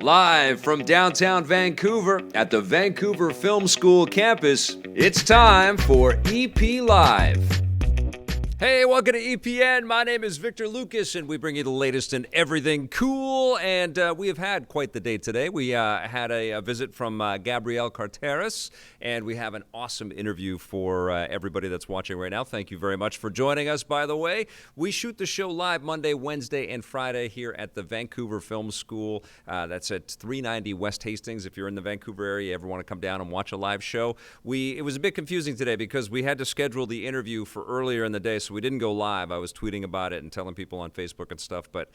Live from downtown Vancouver at the Vancouver Film School campus, it's time for EP Live. Hey, welcome to EPN. My name is Victor Lucas, and we bring you the latest in everything cool. And we have had quite the day today. We had a visit from Gabrielle Carteris, and we have an awesome interview for everybody that's watching right now. Thank you very much for joining us, by the way. We shoot the show live Monday, Wednesday, and Friday here at the Vancouver Film School. That's at 390 West Hastings. If you're in the Vancouver area, you ever want to come down and watch a live show. It was a bit confusing today because we had to schedule the interview for earlier in the day, so we didn't go live. I was tweeting about it and telling people on Facebook and stuff, but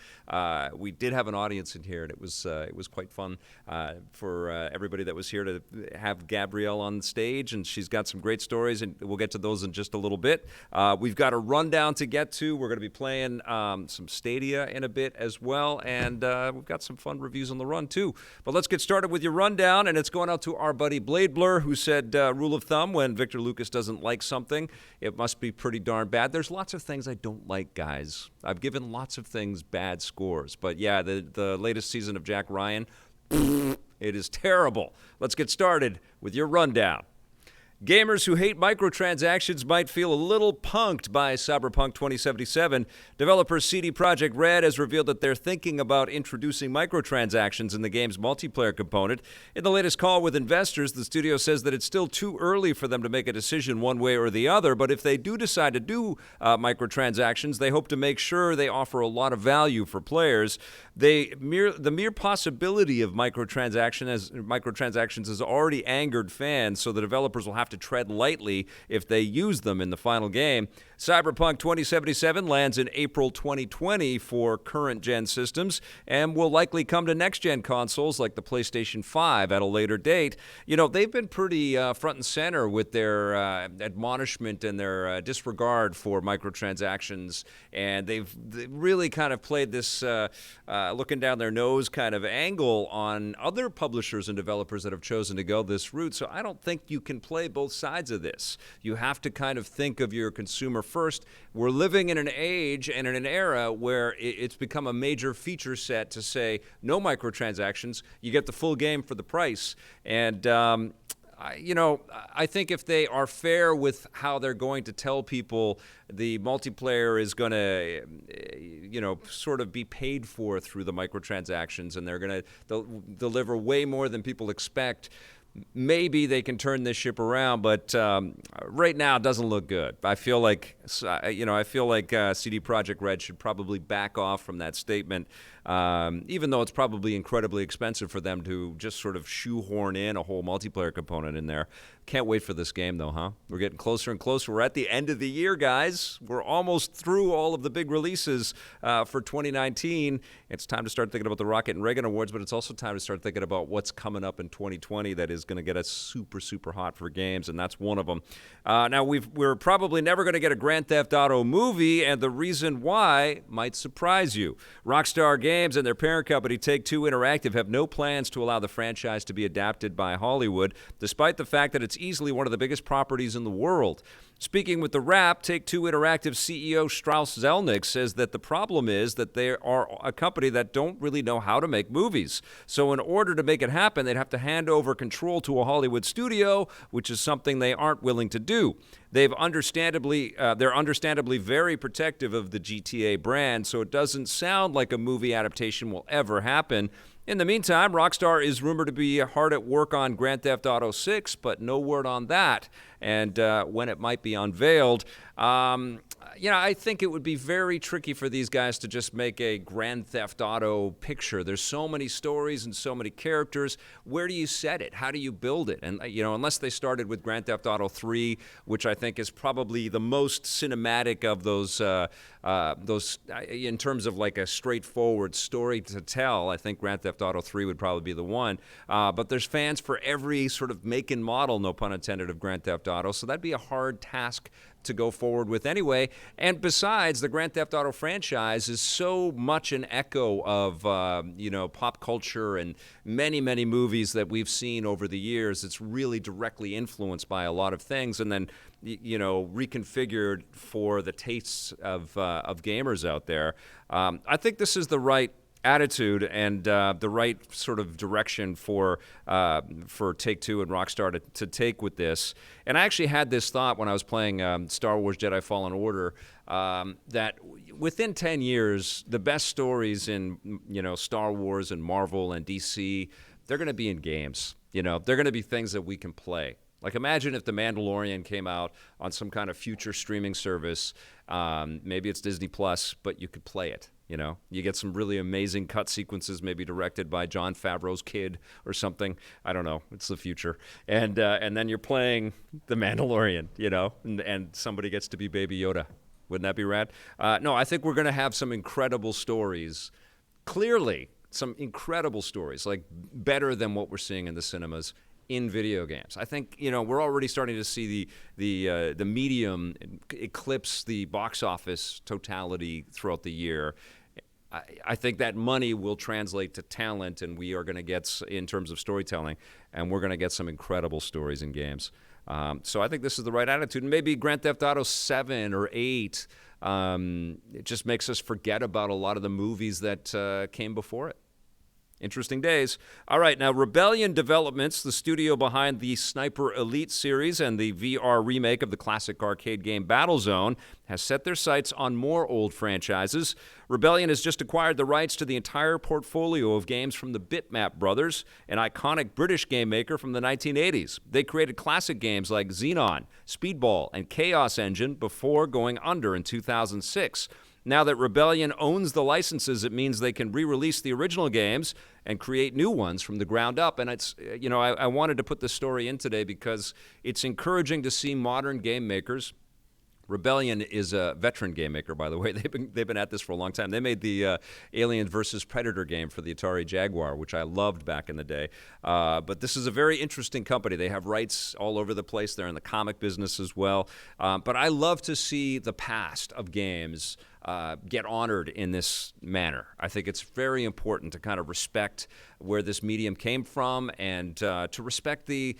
we did have an audience in here, and it was quite fun for everybody that was here to have Gabrielle on stage, and she's got some great stories, and we'll get to those in just a little bit. We've got a rundown to get to. We're going to be playing some Stadia in a bit as well, and we've got some fun reviews on the run too. But let's get started with your rundown, and it's going out to our buddy Blade Blur, who said, rule of thumb, when Victor Lucas doesn't like something, it must be pretty darn bad. There's lots of things I don't like, guys. I've given lots of things bad scores. But yeah, the latest season of Jack Ryan, it is terrible. Let's get started with your rundown. Gamers who hate microtransactions might feel a little punked by Cyberpunk 2077. Developer CD Projekt Red has revealed that they're thinking about introducing microtransactions in the game's multiplayer component. In the latest call with investors, the studio says that it's still too early for them to make a decision one way or the other, but if they do decide to do microtransactions, they hope to make sure they offer a lot of value for players. The mere possibility of microtransactions has already angered fans, so the developers will have to tread lightly if they use them in the final game. Cyberpunk 2077 lands in April 2020 for current-gen systems and will likely come to next-gen consoles like the PlayStation 5 at a later date. You know, they've been pretty front and center with their admonishment and their disregard for microtransactions, and they've really kind of played this looking down their nose kind of angle on other publishers and developers that have chosen to go this route. So I don't think you can play both sides of this. You have to kind of think of your consumer first. We're living in an age and in an era where it's become a major feature set to say no microtransactions. You get the full game for the price. And I think if they are fair with how they're going to tell people the multiplayer is going to, sort of be paid for through the microtransactions, and they're going to deliver way more than people expect, maybe they can turn this ship around, but right now it doesn't look good. I feel like CD Projekt Red should probably back off from that statement, even though it's probably incredibly expensive for them to just sort of shoehorn in a whole multiplayer component in there. Can't wait for this game, though, huh? We're getting closer and closer. We're at the end of the year, guys. We're almost through all of the big releases for 2019. It's time to start thinking about the Rocket and Reagan Awards, but it's also time to start thinking about what's coming up in 2020 that is going to get us super, super hot for games, and that's one of them. Now, we're probably never going to get a Grand Theft Auto movie, and the reason why might surprise you. Rockstar Games and their parent company, Take-Two Interactive, have no plans to allow the franchise to be adapted by Hollywood, despite the fact that it's easily one of the biggest properties in the world. Speaking with The Wrap, Take-Two Interactive CEO Strauss Zelnick says that the problem is that they are a company that don't really know how to make movies. So in order to make it happen, they'd have to hand over control to a Hollywood studio, which is something they aren't willing to do. They're understandably very protective of the GTA brand, so it doesn't sound like a movie adaptation will ever happen. In the meantime, Rockstar is rumored to be hard at work on Grand Theft Auto 6, but no word on that and when it might be unveiled. I think it would be very tricky for these guys to just make a Grand Theft Auto picture. There's so many stories and so many characters. Where do you set it? How do you build it? And, unless they started with Grand Theft Auto 3, which I think is probably the most cinematic of those in terms of like a straightforward story to tell, I think Grand Theft Auto 3 would probably be the one. But there's fans for every sort of make and model, no pun intended, of Grand Theft Auto. So that'd be a hard task to go forward with anyway. And besides, the Grand Theft Auto franchise is so much an echo of, pop culture and many, many movies that we've seen over the years. It's really directly influenced by a lot of things and then, reconfigured for the tastes of gamers out there. I think this is the right attitude and the right sort of direction for Take-Two and Rockstar to take with this. And I actually had this thought when I was playing Star Wars Jedi Fallen Order, that within 10 years, the best stories in Star Wars and Marvel and DC, they're going to be in games. They're going to be things that we can play. Like, imagine if The Mandalorian came out on some kind of future streaming service. Maybe it's Disney Plus, but you could play it. You get some really amazing cut sequences, maybe directed by Jon Favreau's kid or something. I don't know. It's the future. And then you're playing The Mandalorian, and somebody gets to be Baby Yoda. Wouldn't that be rad? No, I think we're going to have some incredible stories. Clearly, some incredible stories, like better than what we're seeing in the cinemas in video games. I think we're already starting to see the medium eclipse the box office totality throughout the year. I think that money will translate to talent, and we are going to get, in terms of storytelling, and we're going to get some incredible stories in games. So I think this is the right attitude. And maybe Grand Theft Auto 7 or 8, it just makes us forget about a lot of the movies that came before it. Interesting days. All right, now Rebellion Developments, the studio behind the Sniper Elite series and the VR remake of the classic arcade game Battlezone, has set their sights on more old franchises. Rebellion has just acquired the rights to the entire portfolio of games from the Bitmap brothers, an iconic British game maker from the 1980s. They created classic games like Xenon, Speedball, and Chaos Engine before going under in 2006. Now that Rebellion owns the licenses, it means they can re-release the original games and create new ones from the ground up. And it's, I wanted to put this story in today because it's encouraging to see modern game makers. Rebellion is a veteran game maker, by the way. They've been at this for a long time. They made the Alien versus Predator game for the Atari Jaguar, which I loved back in the day. But this is a very interesting company. They have rights all over the place. They're in the comic business as well. But I love to see the past of games get honored in this manner. I think it's very important to kind of respect where this medium came from and to respect the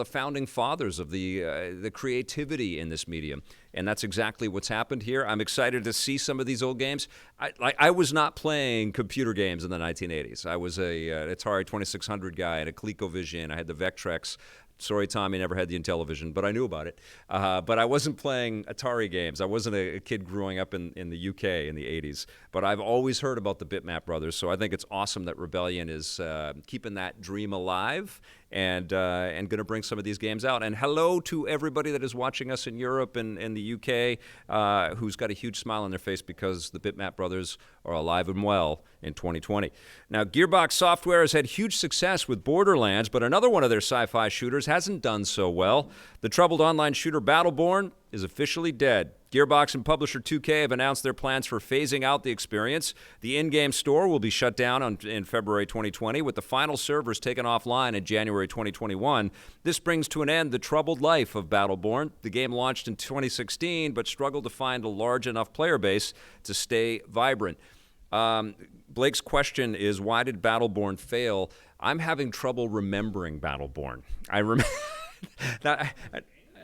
founding fathers of the creativity in this medium. And that's exactly what's happened here. I'm excited to see some of these old games. I was not playing computer games in the 1980s. I was a Atari 2600 guy and a ColecoVision. I had the Vectrex. Sorry, Tommy, never had the Intellivision, but I knew about it. But I wasn't playing Atari games. I wasn't a kid growing up in the UK in the 80s. But I've always heard about the Bitmap brothers, so I think it's awesome that Rebellion is keeping that dream alive and going to bring some of these games out. And hello to everybody that is watching us in Europe and in the UK who's got a huge smile on their face because the Bitmap brothers are alive and well in 2020. Now, Gearbox Software has had huge success with Borderlands, but another one of their sci-fi shooters hasn't done so well. The troubled online shooter Battleborn is officially dead. Gearbox and publisher 2K have announced their plans for phasing out the experience. The in-game store will be shut down in February 2020, with the final servers taken offline in January 2021. This brings to an end the troubled life of Battleborn. The game launched in 2016, but struggled to find a large enough player base to stay vibrant. Blake's question is, why did Battleborn fail? I'm having trouble remembering Battleborn. I remember...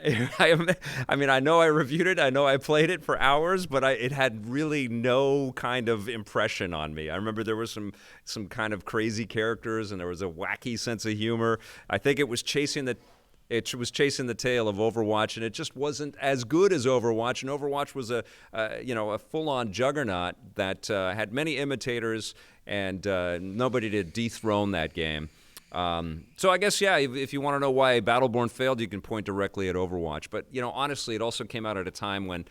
I mean, I know I reviewed it. I know I played it for hours, but it had really no kind of impression on me. I remember there was some kind of crazy characters, and there was a wacky sense of humor. I think it was chasing the tail of Overwatch, and it just wasn't as good as Overwatch. And Overwatch was a full-on juggernaut that had many imitators, and nobody to dethrone that game. So I guess, yeah, if you want to know why Battleborn failed, you can point directly at Overwatch. But, honestly, it also came out at a time when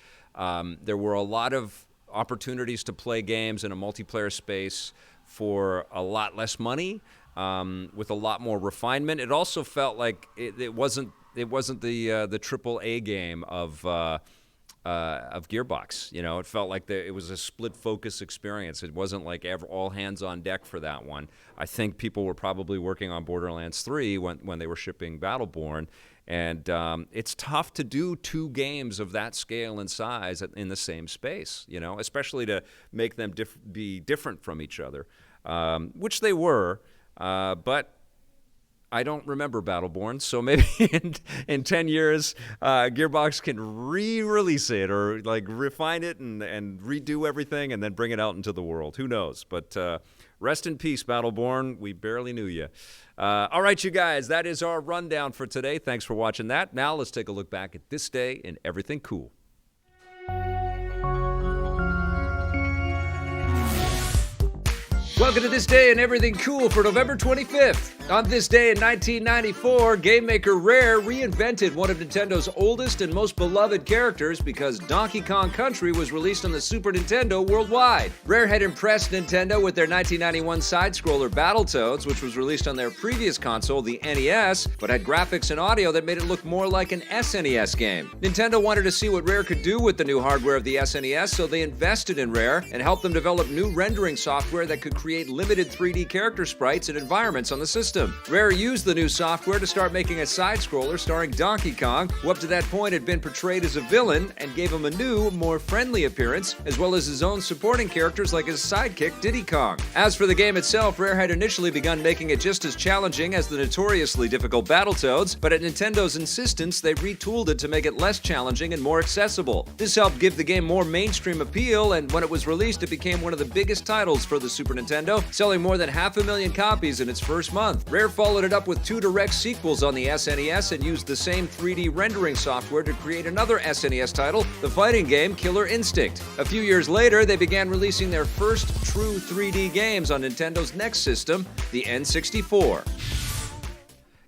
there were a lot of opportunities to play games in a multiplayer space for a lot less money, with a lot more refinement. It also felt like it wasn't the AAA game of Gearbox. It felt like it was a split focus experience. It wasn't like all hands on deck for that one. I think people were probably working on Borderlands 3 when they were shipping Battleborn, and it's tough to do two games of that scale and size in the same space, especially to make them be different from each other, which they were, but I don't remember Battleborn, so maybe in 10 years, Gearbox can re-release it or like refine it and redo everything and then bring it out into the world. Who knows? But rest in peace, Battleborn. We barely knew you. All right, you guys, that is our rundown for today. Thanks for watching that. Now let's take a look back at this day in everything cool. Welcome to This Day in Everything Cool for November 25th. On this day in 1994, game maker Rare reinvented one of Nintendo's oldest and most beloved characters because Donkey Kong Country was released on the Super Nintendo worldwide. Rare had impressed Nintendo with their 1991 side-scroller Battletoads, which was released on their previous console, the NES, but had graphics and audio that made it look more like an SNES game. Nintendo wanted to see what Rare could do with the new hardware of the SNES, so they invested in Rare and helped them develop new rendering software that could create limited 3D character sprites and environments on the system. Rare used the new software to start making a side-scroller starring Donkey Kong, who up to that point had been portrayed as a villain, and gave him a new, more friendly appearance, as well as his own supporting characters like his sidekick Diddy Kong. As for the game itself, Rare had initially begun making it just as challenging as the notoriously difficult Battletoads, but at Nintendo's insistence, they retooled it to make it less challenging and more accessible. This helped give the game more mainstream appeal, and when it was released, it became one of the biggest titles for the Super Nintendo, selling more than 500,000 copies in its first month. Rare followed it up with 2 direct sequels on the SNES and used the same 3D rendering software to create another SNES title, the fighting game Killer Instinct. A few years later, they began releasing their first true 3D games on Nintendo's next system, the N64.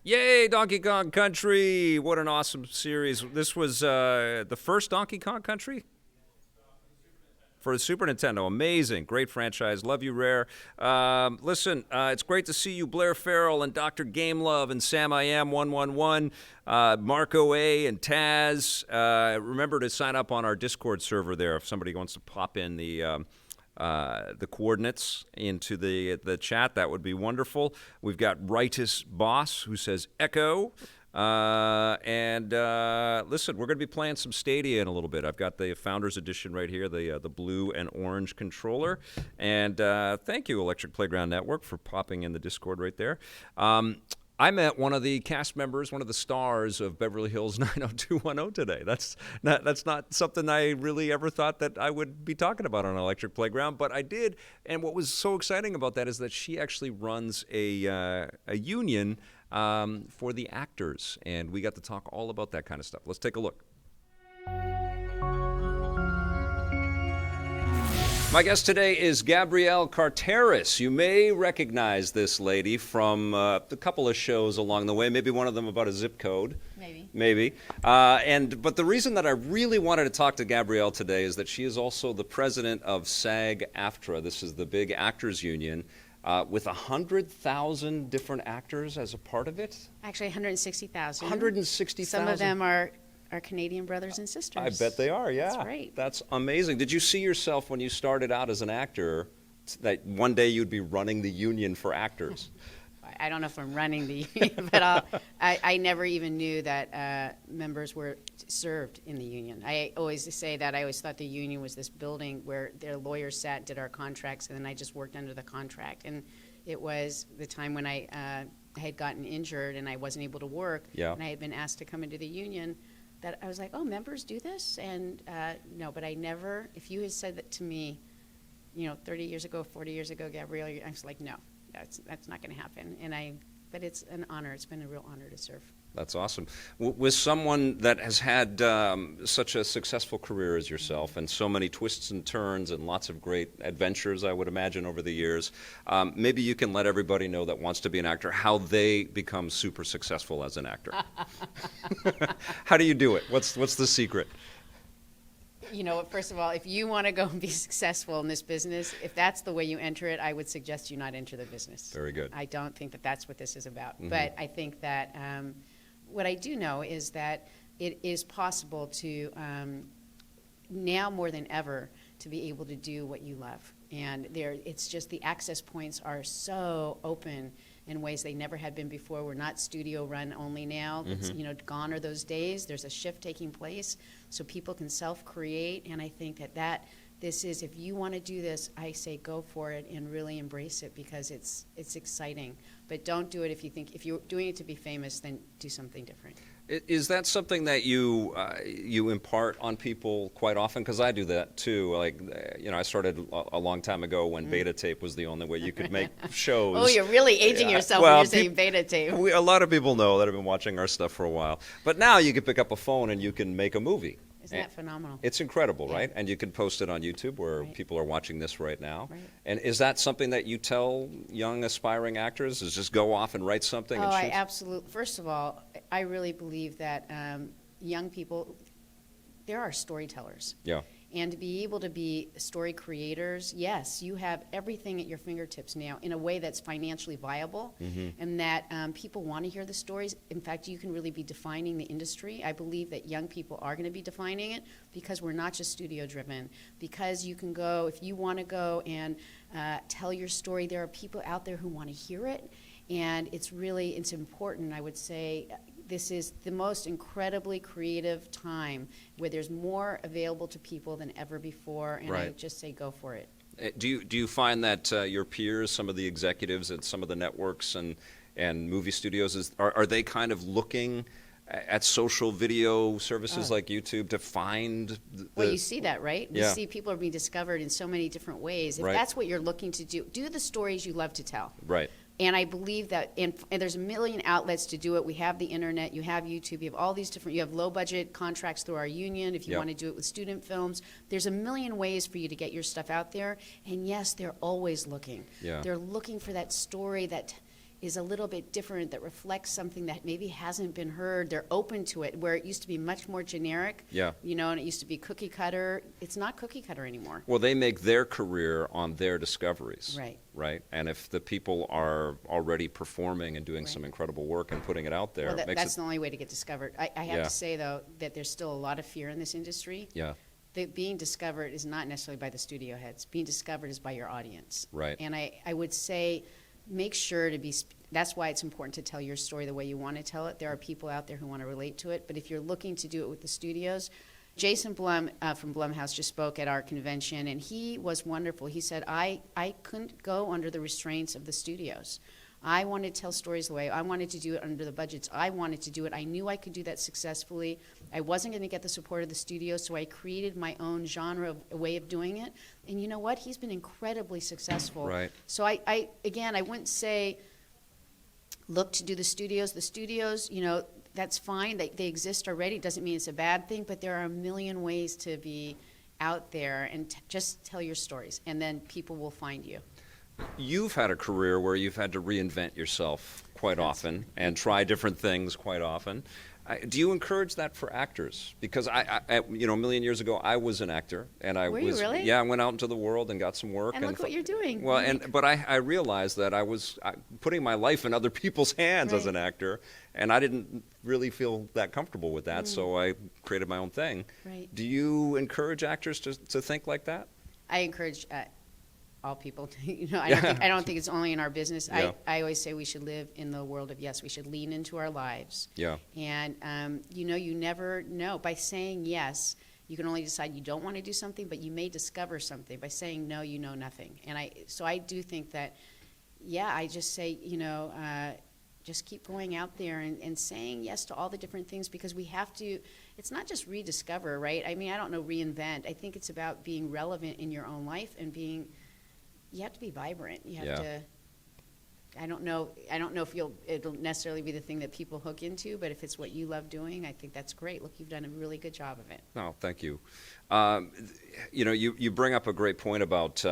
Yay, Donkey Kong Country! What an awesome series. This was the first Donkey Kong Country? For the Super Nintendo. Amazing. Great franchise. Love you, Rare. Listen, it's great to see you, Blair Farrell and Dr. Gamelove and Sam I Am 111, Marco A. and Taz. Remember to sign up on our Discord server there if somebody wants to pop in the coordinates into the chat. That would be wonderful. We've got Rightus Boss who says Echo. Listen, we're going to be playing some Stadia in a little bit. I've got the Founders Edition right here, the blue and orange controller. And thank you, Electric Playground Network, for popping in the Discord right there. I met one of the cast members, one of the stars of Beverly Hills 90210 today. That's not something I really ever thought that I would be talking about on Electric Playground, but I did. And what was so exciting about that is that she actually runs a union for the actors, and we got to talk all about that kind of stuff. Let's take a look. My guest today is Gabrielle Carteris. You may recognize this lady from a couple of shows along the way, maybe one of them about a zip code. Maybe. But the reason that I really wanted to talk to Gabrielle today is that she is also the president of SAG-AFTRA. This is the big actors union. With 100,000 different actors as a part of it? Actually, 160,000. 160,000? Some of them are our Canadian brothers and sisters. I bet they are, yeah. That's right. That's amazing. Did you see yourself when you started out as an actor that one day you'd be running the union for actors? I don't know if I'm running the union, but I never even knew that members were served in the union. I always say that I always thought the union was this building where their lawyers sat, did our contracts, and then I just worked under the contract. And it was the time when I had gotten injured and I wasn't able to work, and I had been asked to come into the union, that I was like, oh, members do this? And no, but I never, if you had said that to me, 30 years ago, 40 years ago, Gabrielle, I was like, no. That's not going to happen, but it's an honor. It's been a real honor to serve. That's awesome. With someone that has had such a successful career as yourself, and so many twists and turns and lots of great adventures, I would imagine, over the years, maybe you can let everybody know that wants to be an actor how they become super successful as an actor. How do you do it? What's the secret? First of all, if you want to go and be successful in this business, if that's the way you enter it, I would suggest you not enter the business. Very good. I don't think that that's what this is about. Mm-hmm. But I think that what I do know is that it is possible to, now more than ever, to be able to do what you love. And it's just the access points are so open in ways they never had been before. We're not studio run only now. Mm-hmm. It's, gone are those days. There's a shift taking place, so people can self-create, and I think that This is, if you want to do this, I say go for it and really embrace it because it's exciting. But don't do it if you're doing it to be famous, then do something different. Is that something that you impart on people quite often? Because I do that too. Like, I started a long time ago when beta tape was the only way you could make shows. Oh, you're really aging yourself when you're saying beta tape. A lot of people know that have been watching our stuff for a while. But now you can pick up a phone and you can make a movie. Isn't that phenomenal? It's incredible, right? And you can post it on YouTube where people are watching this right now. Right. And is that something that you tell young aspiring actors, is just go off and write something? And shoot? I absolutely. First of all, I really believe that young people, there are storytellers. Yeah. And to be able to be story creators, yes, you have everything at your fingertips now in a way that's financially viable, and that people want to hear the stories. In fact, you can really be defining the industry. I believe that young people are going to be defining it because we're not just studio driven. Because you can go, if you want to go and tell your story, there are people out there who want to hear it, and it's important, I would say. This is the most incredibly creative time where there's more available to people than ever before, and I just say go for it. Do you find that your peers, some of the executives at some of the networks and movie studios, are they kind of looking at social video services like YouTube to find well, you see that, right? Yeah. You see people are being discovered in so many different ways. If that's what you're looking to do the stories you love to tell. Right. And I believe that, and there's a million outlets to do it. We have the internet, you have YouTube, you have all these different, you have low budget contracts through our union if you want to do it with student films. There's a million ways for you to get your stuff out there. And yes, they're always looking. Yeah. They're looking for that story that is a little bit different, that reflects something that maybe hasn't been heard. They're open to it, where it used to be much more generic, and it used to be cookie cutter. It's not cookie cutter anymore. Well, they make their career on their discoveries. Right. And if the people are already performing and doing some incredible work and putting it out there, well, that's the only way to get discovered. I have to say, though, that there's still a lot of fear in this industry. Yeah. Being discovered is not necessarily by the studio heads. Being discovered is by your audience. Right. And I would say, make sure to be, that's why it's important to tell your story the way you want to tell it. There are people out there who want to relate to it, but if you're looking to do it with the studios, Jason Blum from Blumhouse just spoke at our convention, and he was wonderful. He said, I couldn't go under the restraints of the studios. I wanted to tell stories the way I wanted to do it under the budgets I wanted to do it. I knew I could do that successfully. I wasn't going to get the support of the studio, so I created my own genre, a way of doing it. And you know what? He's been incredibly successful. Right. So I wouldn't say look to do the studios. The studios, that's fine. They exist already. It doesn't mean it's a bad thing, but there are a million ways to be out there and just tell your stories, and then people will find you. You've had a career where you've had to reinvent yourself quite often and try different things quite often. Do you encourage that for actors? Because a million years ago, I was an actor, and I Were you really? Yeah, I went out into the world and got some work. And look what you're doing. Well, but I realized that I was putting my life in other people's hands as an actor, and I didn't really feel that comfortable with that, so I created my own thing. Right. Do you encourage actors to think like that? I encourage all people to, I don't think it's only in our business. Yeah. I always say we should live in the world of yes. We should lean into our lives. Yeah. And you never know. By saying yes, you can only decide you don't want to do something, but you may discover something. By saying no, you know nothing. And I do think that, I just say, just keep going out there and saying yes to all the different things, because we have to. It's not just rediscover, right? I mean, I don't know, reinvent. I think it's about being relevant in your own life and being. You have to be vibrant. You have to. I don't know if it'll necessarily be the thing that people hook into, but if it's what you love doing, I think that's great. Look, you've done a really good job of it. No, thank you. You bring up a great point about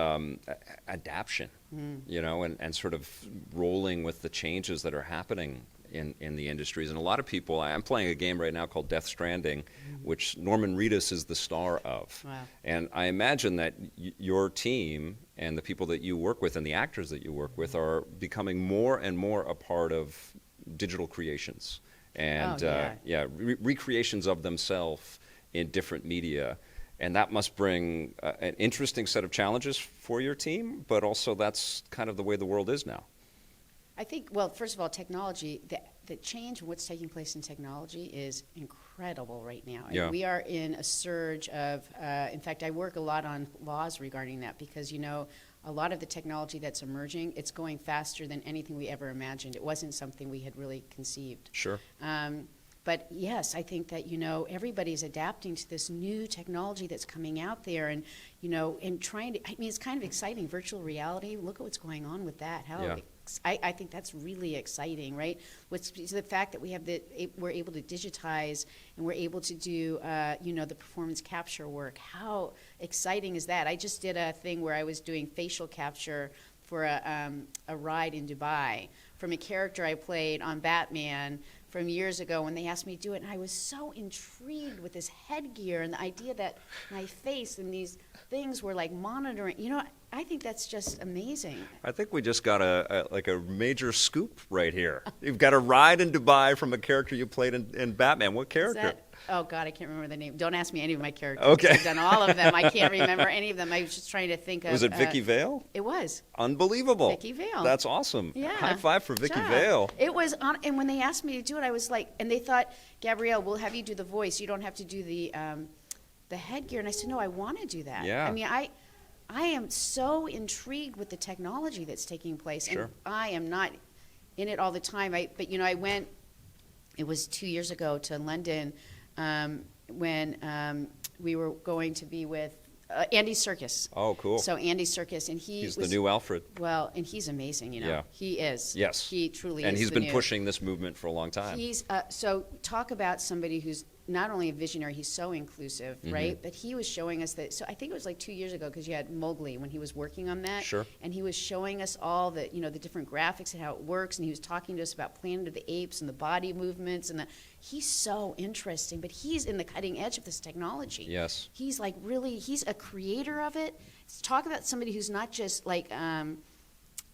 adaption, and sort of rolling with the changes that are happening in the industries. And a lot of people, I'm playing a game right now called Death Stranding, which Norman Reedus is the star of. Wow. And I imagine that your team and the people that you work with and the actors that you work with are becoming more and more a part of digital creations and recreations of themselves in different media. And that must bring an interesting set of challenges for your team, but also that's kind of the way the world is now. I think, well, first of all, technology, the change in what's taking place in technology is incredible. incredible right now. Yeah. We are in a surge of, in fact, I work a lot on laws regarding that because, a lot of the technology that's emerging, it's going faster than anything we ever imagined. It wasn't something we had really conceived. Sure. But yes, I think that, everybody's adapting to this new technology that's coming out there and, and trying to, it's kind of exciting. Virtual reality, look at what's going on with that. I think that's really exciting, right? The fact that we're able to digitize and we're able to do, the performance capture work. How exciting is that? I just did a thing where I was doing facial capture for a ride in Dubai from a character I played on Batman from years ago when they asked me to do it, and I was so intrigued with this headgear and the idea that my face and these things were like monitoring. I think that's just amazing. I think we just got a major scoop right here. You've got a ride in Dubai from a character you played in Batman. What character? Oh, God, I can't remember the name. Don't ask me any of my characters. Okay. I've done all of them. I can't remember any of them. I was just trying to think of... Was it Vicky Vale? It was. Unbelievable. Vicky Vale. That's awesome. Yeah. High five for Vicky Vale. It was on, and when they asked me to do it, I was like, and they thought, Gabrielle, we'll have you do the voice. You don't have to do the headgear. And I said, no, I want to do that. Yeah. I am so intrigued with the technology that's taking place. Sure. And I am not in it all the time. I went, it was 2 years ago to London when we were going to be with Andy Serkis. Oh, cool. So Andy Serkis, and he's the new Alfred. Well, and he's amazing, Yeah. He is. Yes. He truly and is. And he's been pushing this movement for a long time. He's so talk about somebody who's not only a visionary, he's so inclusive, right? But he was showing us that. So I think it was like 2 years ago because you had Mowgli when he was working on that. Sure. And he was showing us all the the different graphics and how it works, and he was talking to us about Planet of the Apes and the body movements and he's so interesting, but he's in the cutting edge of this technology. Yes. He's like he's a creator of it. Talk about somebody who's not just like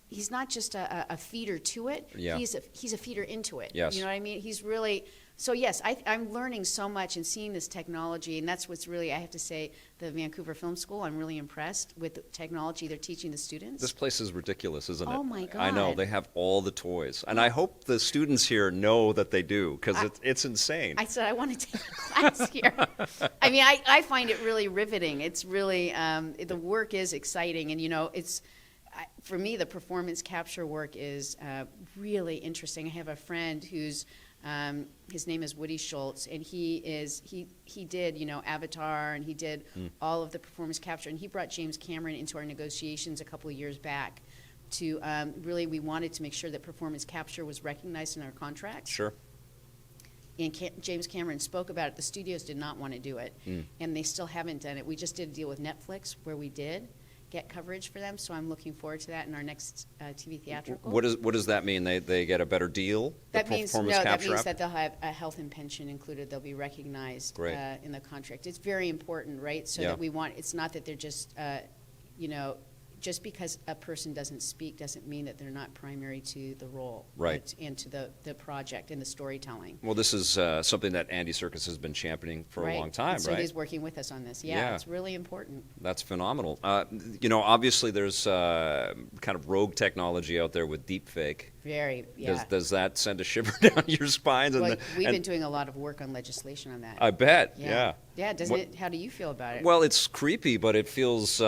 he's not just a feeder to it. Yeah. He's a feeder into it. Yes. You know what I mean? He's really so. Yes, I'm learning so much and seeing this technology, and that's what's really, I have to say, the Vancouver Film School. I'm really impressed with the technology they're teaching the students. This place is ridiculous, isn't it? Oh my God! I know, they have all the toys, and I hope the students here know that they do because it's insane. I said I want to take a class here. I find it really riveting. It's really the work is exciting, and it's. For me, the performance capture work is really interesting. I have a friend who's his name is Woody Schultz, and he did Avatar, and he did all of the performance capture, and he brought James Cameron into our negotiations a couple of years back to really, we wanted to make sure that performance capture was recognized in our contracts. Sure. And James Cameron spoke about it. The studios did not want to do it, and they still haven't done it. We just did a deal with Netflix where we did get coverage for them, so I'm looking forward to that in our next TV theatrical. What does that mean? They get a better deal? That means that they'll have a health and pension included. They'll be recognized in the contract. It's very important, right? So that it's not that they're just just because a person doesn't speak doesn't mean that they're not primary to the role, right? And to the project and the storytelling. Well, this is something that Andy Serkis has been championing for a long time, so he's working with us on this. Yeah, it's really important. That's phenomenal. Obviously there's kind of rogue technology out there with deepfake. Very, Does that send a shiver down your spines? Well, we've been doing a lot of work on legislation on that. I bet. Yeah. Doesn't it? How do you feel about it? Well, it's creepy, but it feels.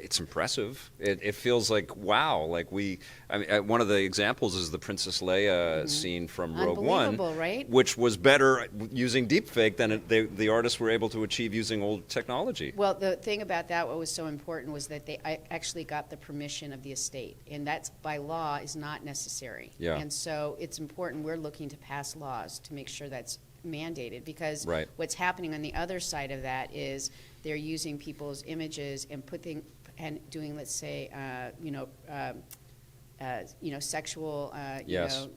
It's impressive. It feels like, wow. Like one of the examples is the Princess Leia scene from Rogue One, right? Which was better using deepfake than the artists were able to achieve using old technology. Well, the thing about that, what was so important was that they actually got the permission of the estate, and that's by law is not necessary. Yeah. And so it's important. We're looking to pass laws to make sure that's mandated, because what's happening on the other side of that is they're using people's images and doing, let's say, sexual,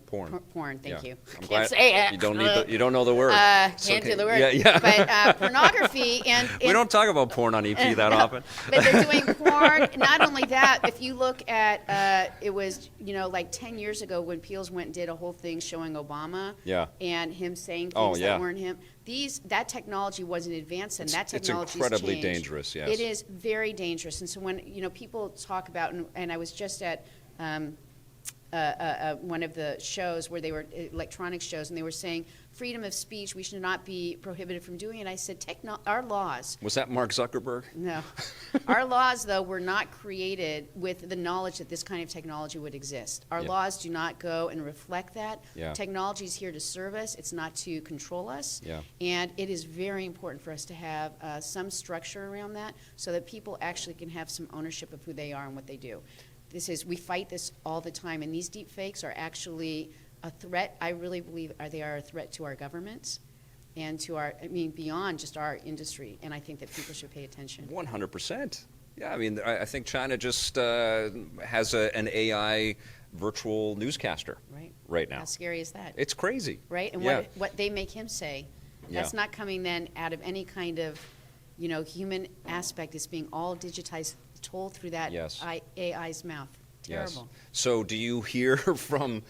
porn. Thank you. I'm Can't glad say it. You don't know the word. Can't do the word. Yeah. But pornography and we don't talk about porn on EP that often. But they're doing porn. Not only that, if you look at it was like 10 years ago when Peels went and did a whole thing showing Obama. Yeah. And him saying things that weren't him. That technology wasn't advanced, and that technology it's incredibly dangerous. Yes. It is very dangerous. And so when people talk about, and I was just at one of the shows where they were electronic shows, and they were saying freedom of speech, we should not be prohibited from doing it. I said, our laws. Was that Mark Zuckerberg? No. Our laws, though, were not created with the knowledge that this kind of technology would exist. Our laws do not go and reflect that. Yeah. Technology is here to serve us. It's not to control us. Yeah. And it is very important for us to have some structure around that so that people actually can have some ownership of who they are and what they do. We fight this all the time, and these deep fakes are actually a threat. I really believe they are a threat to our governments and to beyond just our industry, and I think that people should pay attention. 100%. Yeah, I mean, I think China just has an AI virtual newscaster right now. How scary is that? It's crazy. Right? And what they make him say, that's not coming then out of any kind of, human aspect. It's being all digitized, told through that AI's mouth. Terrible. Yes. So do you hear from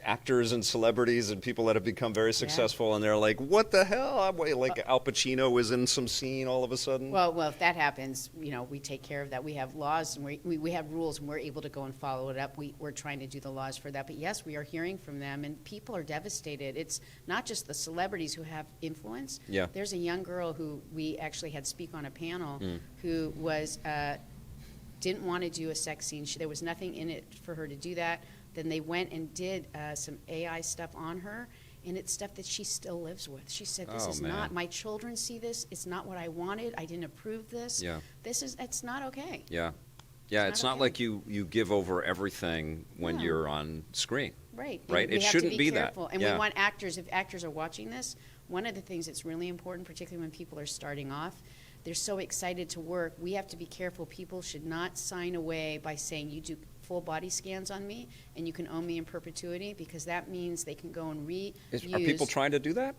actors and celebrities and people that have become very successful, and they're like, what the hell? Al Pacino is in some scene all of a sudden? Well, if that happens, we take care of that. We have laws, and we have rules, and we're able to go and follow it up. We're trying to do the laws for that. But yes, we are hearing from them, and people are devastated. It's not just the celebrities who have influence. Yeah. There's a young girl who we actually had speak on a panel who was didn't want to do a sex scene. There was nothing in it for her to do that. Then they went and did some AI stuff on her, and it's stuff that she still lives with. She said, this is not, my children see this, it's not what I wanted, I didn't approve this. Yeah. It's not okay. Yeah. Yeah, it's not like you give over everything when you're on screen. Right. Right? It shouldn't be that. And we want actors, if actors are watching this, one of the things that's really important, particularly when people are starting off, they're so excited to work, we have to be careful. People should not sign away by saying, you do full body scans on me and you can own me in perpetuity, because that means they can go and reuse. Are people trying to do that?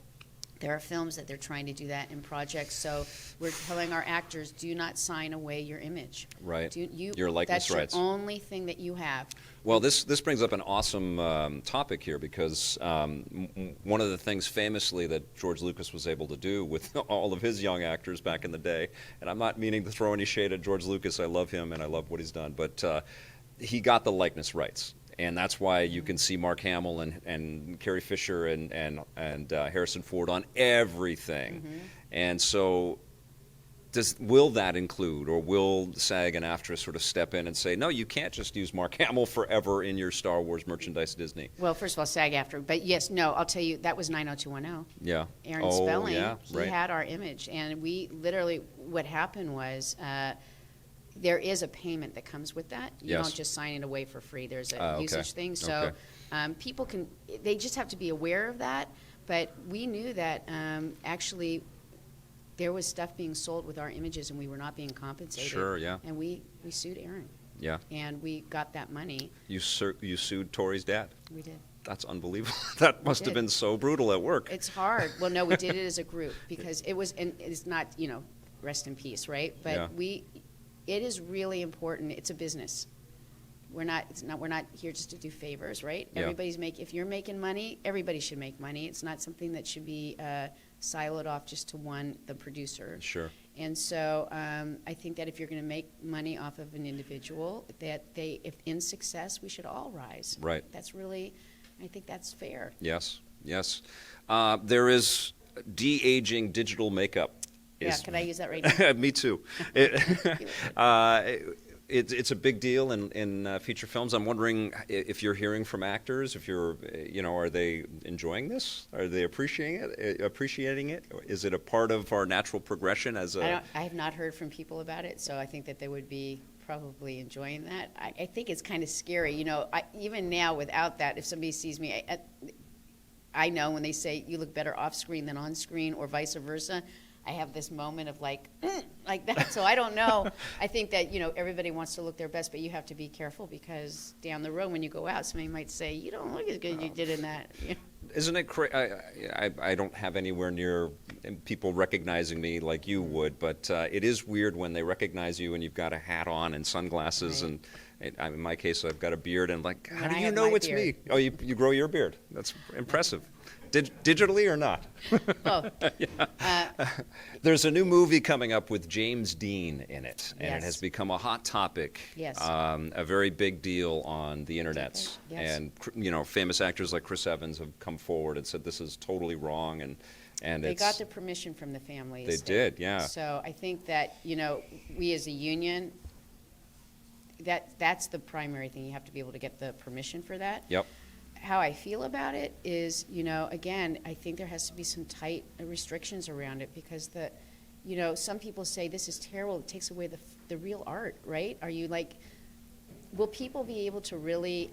There are films that they're trying to do that in projects. So we're telling our actors, do not sign away your image. Right. Your likeness rights. That's your only thing that you have. Well, this brings up an awesome topic here, because one of the things famously that George Lucas was able to do with all of his young actors back in the day, and I'm not meaning to throw any shade at George Lucas, I love him and I love what he's done, but he got the likeness rights, and that's why you can see Mark Hamill and Carrie Fisher and Harrison Ford on everything. And so will that include, or will SAG and AFTRA sort of step in and say, no, you can't just use Mark Hamill forever in your Star Wars merchandise, Disney? Well, first of all, SAG-AFTRA, but yes, no, I'll tell you, that was 90210. Yeah. Aaron Spelling, he had our image, and we literally, what happened was, there is a payment that comes with that. You don't just sign it away for free. There's a usage thing. So people they just have to be aware of that. But we knew that actually there was stuff being sold with our images and we were not being compensated. Sure, yeah. And we sued Aaron. Yeah. And we got that money. You sued Tori's dad? We did. That's unbelievable. That must have been so brutal at work. It's hard. Well, no, we did it as a group because it was, and it's not, rest in peace, right? But it is really important. It's a business. We're not here just to do favors, right? Yeah. If you're making money, everybody should make money. It's not something that should be siloed off just to the producer. Sure. And so I think that if you're going to make money off of an individual, if in success, we should all rise. Right. I think that's fair. Yes. There is de-aging digital makeup. Yeah, can I use that right now? Me too. It's a big deal in feature films. I'm wondering if you're hearing from actors, are they enjoying this? Are they appreciating it? Is it a part of our natural progression as a... I have not heard from people about it, so I think that they would be probably enjoying that. I think it's kind of scary. Even now without that, if somebody sees me, I know when they say you look better off screen than on screen or vice versa, I have this moment of like that. So I don't know. I think that, everybody wants to look their best, but you have to be careful because down the road when you go out, somebody might say, you don't look as good as you did in that. Isn't it crazy? I don't have anywhere near and people recognizing me like you would, but it is weird when they recognize you and you've got a hat on and sunglasses, Right. and in my case, I've got a beard, and like, how And do I you have know my it's beard. me? Oh, you grow your beard. That's impressive. Digitally or not? Both. There's a new movie coming up with James Dean in it, and Yes. it has become a hot topic, Yes. A very big deal on the internets. Yes. And famous actors like Chris Evans have come forward and said this is totally wrong, and They it's got the permission from the family They estate. did, yeah. So I think that, we as a union, that's the primary thing. You have to be able to get the permission for that. Yep. How I feel about it is, again, I think there has to be some tight restrictions around it because some people say this is terrible. It takes away the real art, right? Are you like, will people be able to really,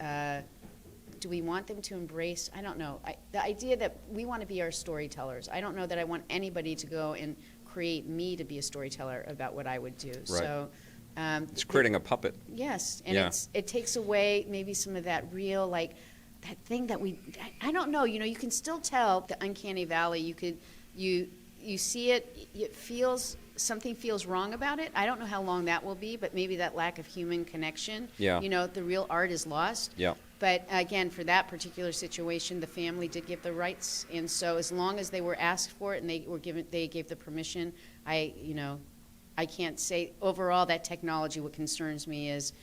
do we want them to embrace, I don't know. The idea that we want to be our storytellers. I don't know that I want anybody to go and create me to be a storyteller about what I would do. Right. So, It's creating a puppet. yes, and Yeah. it takes away maybe some of that real, like, that thing that I don't know, you can still tell the uncanny valley. You see it, something feels wrong about it. I don't know how long that will be, but maybe that lack of human connection. Yeah. The real art is lost. Yeah. But again, for that particular situation, the family did give the rights, and so as long as they were asked for it and they gave the permission, I can't say overall that technology. What concerns me is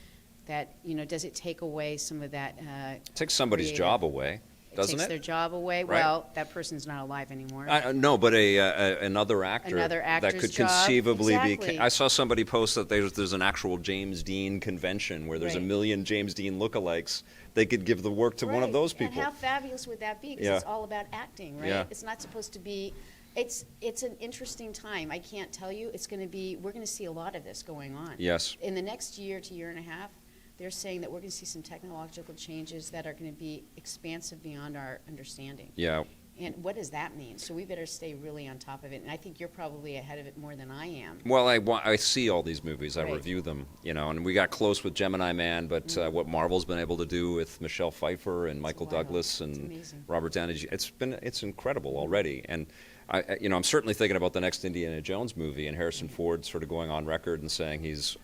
that does it take away some of that? It takes somebody's creative- job away, doesn't takes it? their job away. Right. Well, that person's not alive anymore. No, but another actor Another that actor's could job. conceivably Exactly. be. I saw somebody post that there's an actual James Dean convention where there's a Right. million James Dean lookalikes. They could give the work to one of Right. those And people. how fabulous would that be? Because Yeah. it's all about acting, right? Yeah. It's not supposed to be. It's an interesting time. I can't tell you. We're going to see a lot of this going on. Yes. In the next year to year and a half, they're saying that we're going to see some technological changes that are going to be expansive beyond our understanding. Yeah. And what does that mean? So we better stay really on top of it. And I think you're probably ahead of it more than I am. Well, I see all these movies. I Right. review them, and we got close with Gemini Man, but what Marvel's been able to do with Michelle Pfeiffer and Michael wild. Douglas It's and amazing. Robert Downey, it's incredible already. And I'm certainly thinking about the next Indiana Jones movie, and Harrison Ford sort of going on record and saying he's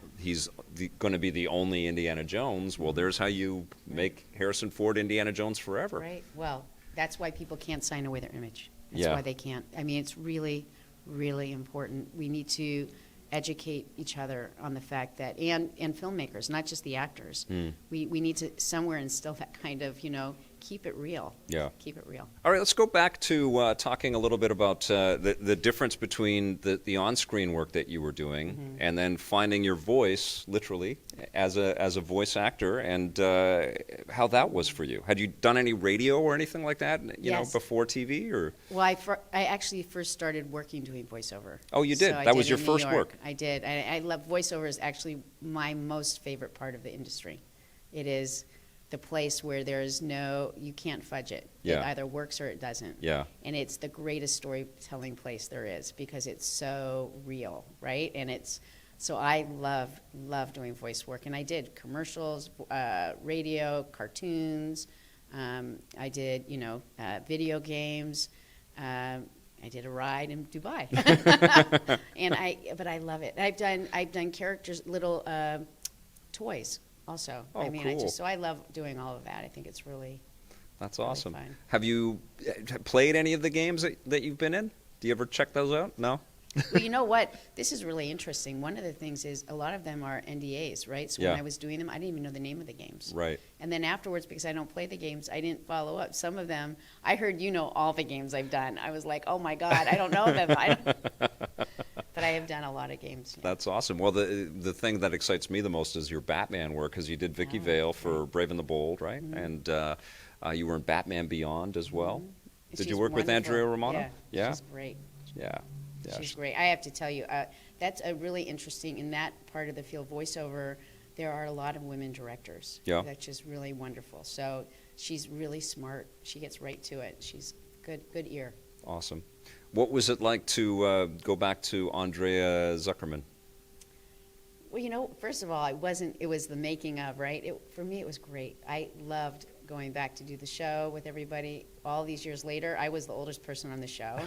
going to be the only Indiana Jones. Well, there's how you make Harrison Ford Indiana Jones forever. Right. Well, that's why people can't sign away their image. That's Yeah. why they can't. I mean, it's really, really important. We need to educate each other on the fact that, and filmmakers, not just the actors. We need to somewhere instill that kind of, keep it real. Yeah. Keep it real. All right, let's go back to talking a little bit about the difference between the on-screen work that you were doing and then finding your voice, literally, as a voice actor, and how that was for you. Had you done any radio or anything like that, Yes. before TV? Or Well, I actually first started working doing voiceover. Oh, you did? So I That was did your in New first York. work? I did. I love voiceover. Is actually my most favorite part of the industry. It is the place where you can't fudge it. Yeah. It either works or it doesn't. Yeah. And it's the greatest storytelling place there is because it's so real, right? And so I love doing voice work. And I did commercials, radio, cartoons. I did, video games. I did a ride in Dubai. But I love it. I've done characters, little toys also. Oh, I mean, cool. so I love doing all of that. I think it's really. That's Really awesome. fun. Have you played any of the games that you've been in? Do you ever check those out? No? Well, you know what? This is really interesting. One of the things is a lot of them are NDAs, right? So Yeah. when I was doing them, I didn't even know the name of the games. Right. And then afterwards, because I don't play the games, I didn't follow up. Some of them, I heard all the games I've done. I was like, oh my God, I don't know them. But I have done a lot of games. Yeah. That's awesome. Well, the thing that excites me the most is your Batman work, because you did Vicky Oh, Vale for Brave and the Bold, right? And you were in Batman Beyond as well. Did She's you work with wonderful. Andrea Romano? Yeah, she's great. Yeah. Yeah. She's great. I have to tell you, that's a really interesting, in that part of the field, voiceover, there are a lot of women directors. Yeah. That's just really wonderful. So she's really smart. She gets right to it. She's good ear. Awesome. What was it like to go back to Andrea Zuckerman? Well, first of all, it was the making of, right? For me, it was great. I loved going back to do the show with everybody. All these years later, I was the oldest person on the show.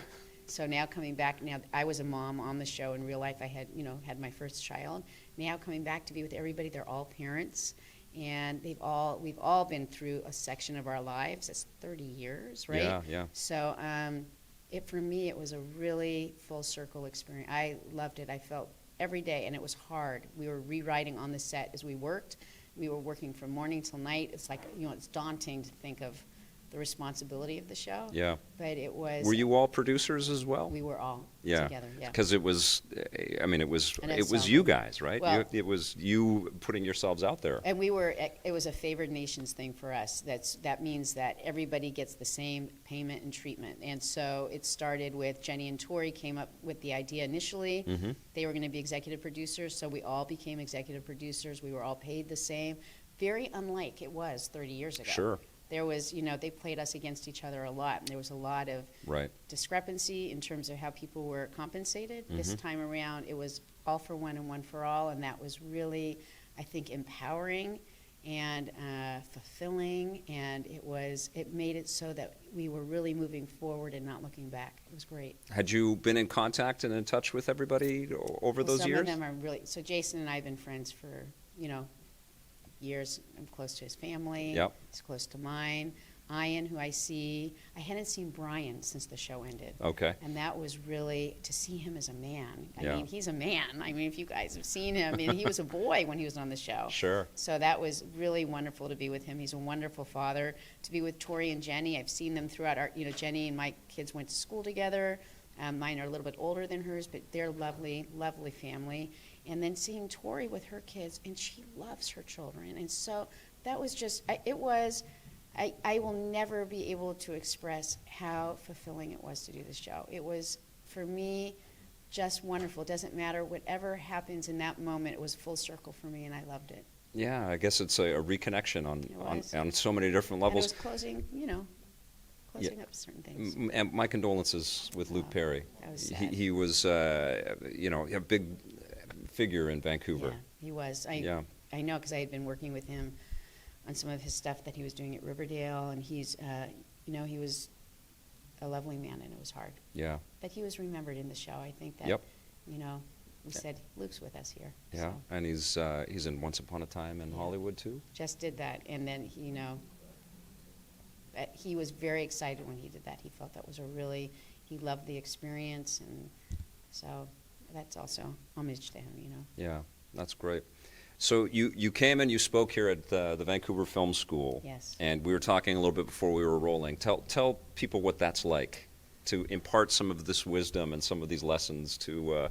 So now coming back, now I was a mom on the show. In real life, I had, had my first child. Now coming back to be with everybody, they're all parents. And we've all been through a section of our lives. That's 30 years, right? Yeah, yeah. So for me, it was a really full circle experience. I loved it. I felt every day, and it was hard. We were rewriting on the set as we worked. We were working from morning till night. It's like, it's daunting to think of the responsibility of the show. Yeah. But it was. Were you all producers as well? We were all Yeah. together, yeah. Because it was you guys, right? Well, it was you putting yourselves out there. And it was a favored nations thing for us. That means that everybody gets the same payment and treatment. And so it started with Jenny and Tori came up with the idea initially. Mm-hmm. They were going to be executive producers, so we all became executive producers. We were all paid the same. Very unlike it was 30 years ago. Sure. There was, they played us against each other a lot, and there was a lot of discrepancy in terms of how people were compensated. Mm-hmm. This time around, it was all for one and one for all, and that was really, I think, empowering and fulfilling, and it made it so that we were really moving forward and not looking back. It was great. Had you been in contact and in touch with everybody over those years? Some of them are really, so Jason and I have been friends for, years. I'm close to his family. Yep. He's close to mine. Ian, who I hadn't seen Brian since the show ended. Okay. And that was really, to see him as a man. I Yeah. mean, he's a man. I mean, if you guys have seen him, he was a boy when he was on the show. Sure. So that was really wonderful to be with him. He's a wonderful father. To be with Tori and Jenny, I've seen them throughout Jenny and my kids went to school together. Mine are a little bit older than hers, but they're lovely, lovely family. And then seeing Tori with her kids, and she loves her children. And so that was just, I will never be able to express how fulfilling it was to do this show. It was, for me, just wonderful. It doesn't matter, whatever happens in that moment, it was full circle for me, and I loved it. Yeah, I guess it's a reconnection on so many different levels. And it was closing up certain things. And my condolences with Luke Perry. That was sad. He was, a big figure in Vancouver. Yeah, he was. I know, because I had been working with him on some of his stuff that he was doing at Riverdale, and he was a lovely man, and it was hard. Yeah. But he was remembered in the show. I think that, Yep. we said, Luke's with us here. Yeah, So, and he's in Once Upon a Time in Hollywood, too. just did that, and then, he was very excited when he did that. He felt that was he loved the experience, and so that's also homage to him, Yeah, that's great. So you came and you spoke here at the Vancouver Film School. Yes. And we were talking a little bit before we were rolling. Tell people what that's like, to impart some of this wisdom and some of these lessons to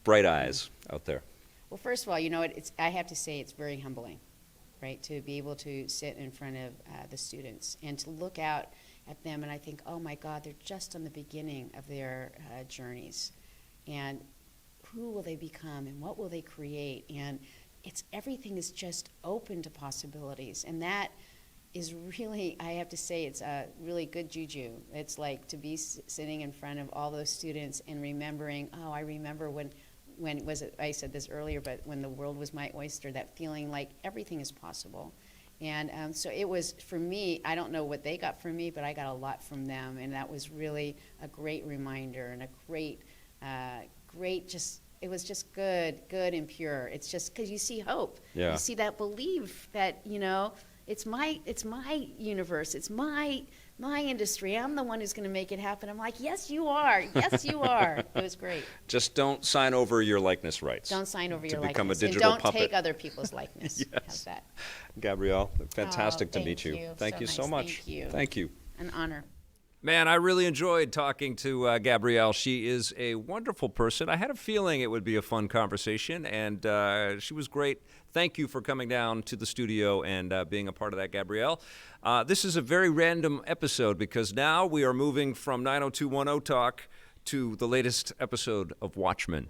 bright eyes out there. Well, first of all, I have to say it's very humbling, right, to be able to sit in front of the students and to look out at them, and I think, oh my God, they're just on the beginning of their journeys, and who will they become, and what will they create, and everything is just open to possibilities, and that is really, I have to say, it's a really good juju. It's like to be sitting in front of all those students and remembering, I remember when was it, I said this earlier, but when the world was my oyster, that feeling like everything is possible. And so it was, for me, I don't know what they got from me, but I got a lot from them, and that was really a great reminder and a great, it was just good and pure. It's just because you see hope. Yeah. You see that belief that, it's my universe, it's my industry. I'm the one who's going to make it happen. I'm like, yes, you are. Yes, you are. It was great. Just don't sign over your likeness rights. Don't sign over your to become a likeness. digital and don't puppet. take other people's likeness. Yes. How's that? Gabrielle, fantastic to thank meet you. you. Thank So you so nice. much. Thank you. Thank you. An honor. Man, I really enjoyed talking to Gabrielle. She is a wonderful person. I had a feeling it would be a fun conversation, and she was great. Thank you for coming down to the studio and being a part of that, Gabrielle. This is a very random episode because now we are moving from 90210 Talk to the latest episode of Watchmen.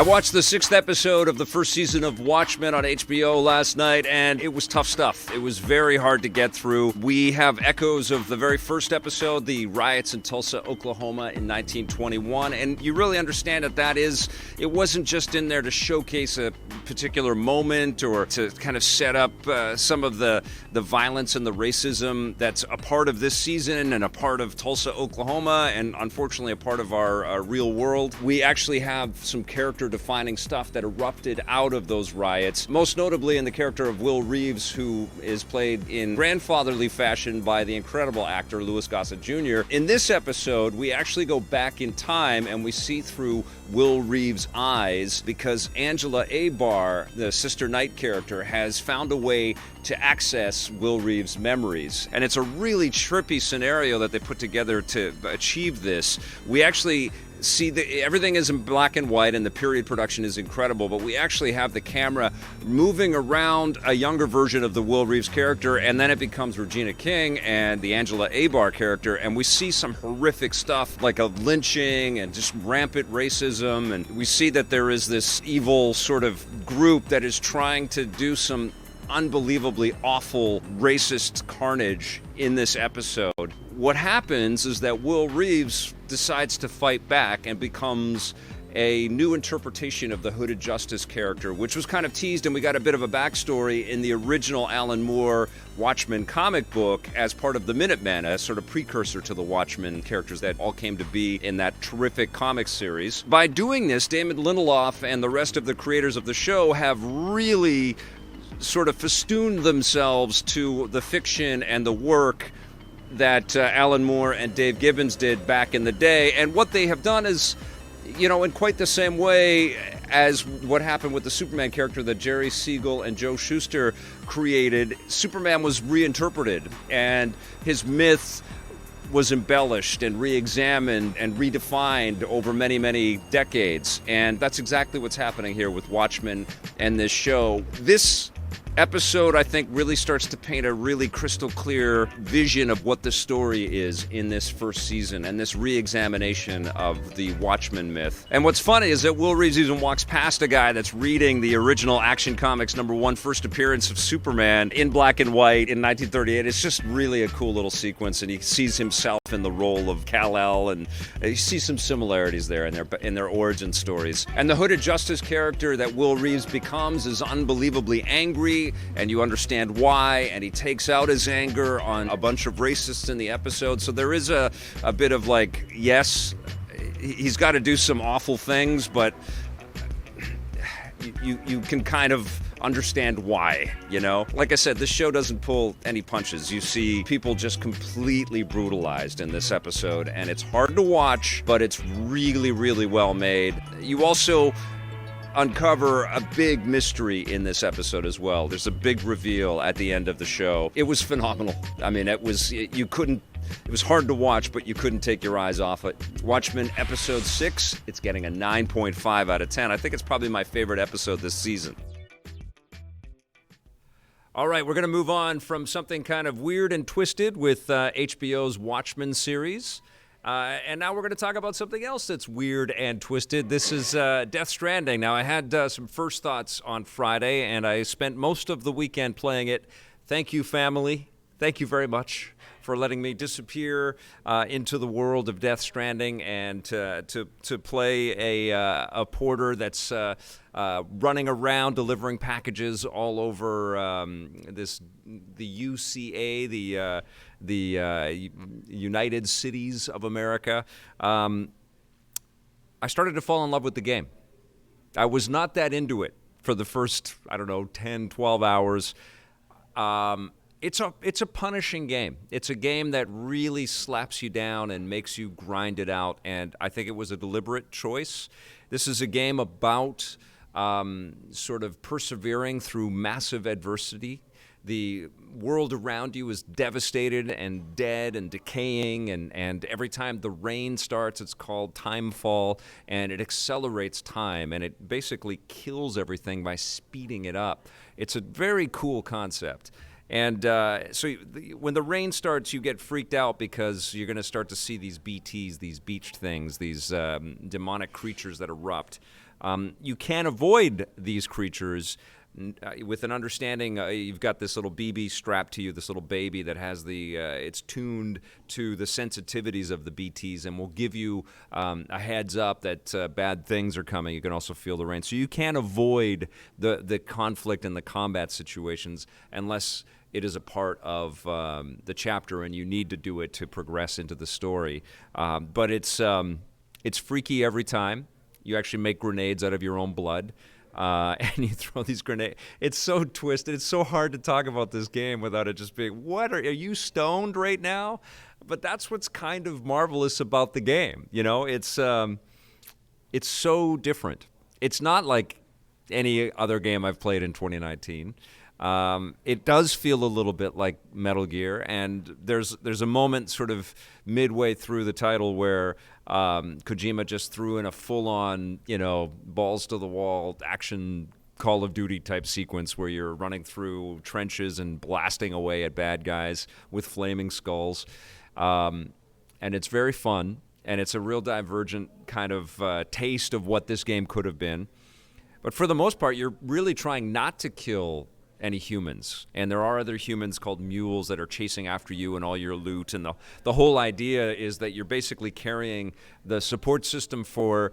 I watched the 6th episode of the first season of Watchmen on HBO last night, and it was tough stuff. It was very hard to get through. We have echoes of the very first episode, the riots in Tulsa, Oklahoma in 1921, and you really understand it wasn't just in there to showcase a particular moment or to kind of set up some of the violence and the racism that's a part of this season and a part of Tulsa, Oklahoma, and unfortunately a part of our real world. We actually have some character-defining stuff that erupted out of those riots, most notably in the character of Will Reeves, who is played in grandfatherly fashion by the incredible actor Louis Gossett Jr. In this episode, we actually go back in time and we see through Will Reeves' eyes because Angela Abar, the Sister Knight character, has found a way to access Will Reeves' memories. And it's a really trippy scenario that they put together to achieve this. We actually see everything is in black and white and the period production is incredible, but we actually have the camera moving around a younger version of the Will Reeves character, and then it becomes Regina King and the Angela Abar character, and we see some horrific stuff like a lynching and just rampant racism, and we see that there is this evil sort of group that is trying to do some unbelievably awful racist carnage in this episode. What happens is that Will Reeves decides to fight back and becomes a new interpretation of the Hooded Justice character, which was kind of teased, and we got a bit of a backstory in the original Alan Moore Watchmen comic book as part of the Minutemen, a sort of precursor to the Watchmen characters that all came to be in that terrific comic series. By doing this, Damon Lindelof and the rest of the creators of the show have really sort of festooned themselves to the fiction and the work that Alan Moore and Dave Gibbons did back in the day. And what they have done is, in quite the same way as what happened with the Superman character that Jerry Siegel and Joe Shuster created, Superman was reinterpreted and his myth was embellished and re-examined and redefined over many, many decades. And that's exactly what's happening here with Watchmen and this show. This episode, I think, really starts to paint a really crystal clear vision of what the story is in this first season and this re-examination of the Watchmen myth. And what's funny is that Will Reeves even walks past a guy that's reading the original Action Comics #1 first appearance of Superman in black and white in 1938. It's just really a cool little sequence, and he sees himself in the role of Kal-El, and you see some similarities there in their origin stories. And the Hooded Justice character that Will Reeves becomes is unbelievably angry, and you understand why, and he takes out his anger on a bunch of racists in the episode. So there is a bit of like, yes, he's got to do some awful things, but you can kind of understand why, Like I said, this show doesn't pull any punches. You see people just completely brutalized in this episode, and it's hard to watch, but it's really, really well made. You also uncover a big mystery in this episode as well. There's a big reveal at the end of the show. It was phenomenal. I mean, it was hard to watch, but you couldn't take your eyes off it. Watchmen episode 6, it's getting a 9.5 out of 10. I think it's probably my favorite episode this season. All right, we're going to move on from something kind of weird and twisted with HBO's Watchmen series. And now we're going to talk about something else that's weird and twisted. This is Death Stranding. Now, I had some first thoughts on Friday, and I spent most of the weekend playing it. Thank you, family. Thank you very much for letting me disappear into the world of Death Stranding and to play a porter that's running around delivering packages all over the UCA, the United Cities of America. I started to fall in love with the game. I was not that into it for the first, 10, 12 hours. It's a punishing game. It's a game that really slaps you down and makes you grind it out, and I think it was a deliberate choice. This is a game about sort of persevering through massive adversity. The world around you is devastated and dead and decaying, and every time the rain starts, it's called timefall, and it accelerates time, and it basically kills everything by speeding it up. It's a very cool concept. And when the rain starts, you get freaked out because you're going to start to see these BTs, these beached things, these demonic creatures that erupt. You can avoid these creatures with an understanding. You've got this little BB strapped to you, this little baby that has it's tuned to the sensitivities of the BTs and will give you a heads up that bad things are coming. You can also feel the rain. So you can avoid the conflict and the combat situations unless it is a part of the chapter and you need to do it to progress into the story. But it's freaky every time. You actually make grenades out of your own blood. And you throw these grenades. It's so twisted. It's so hard to talk about this game without it just being, what, are you stoned right now? But that's what's kind of marvelous about the game. You know, it's so different. It's not like any other game I've played in 2019. It does feel a little bit like Metal Gear, and there's a moment sort of midway through the title where Kojima just threw in a full-on, balls to the wall action Call of Duty type sequence where you're running through trenches and blasting away at bad guys with flaming skulls, and it's very fun, and it's a real divergent kind of taste of what this game could have been. But for the most part, you're really trying not to kill any humans, and there are other humans called mules that are chasing after you and all your loot, and the whole idea is that you're basically carrying the support system for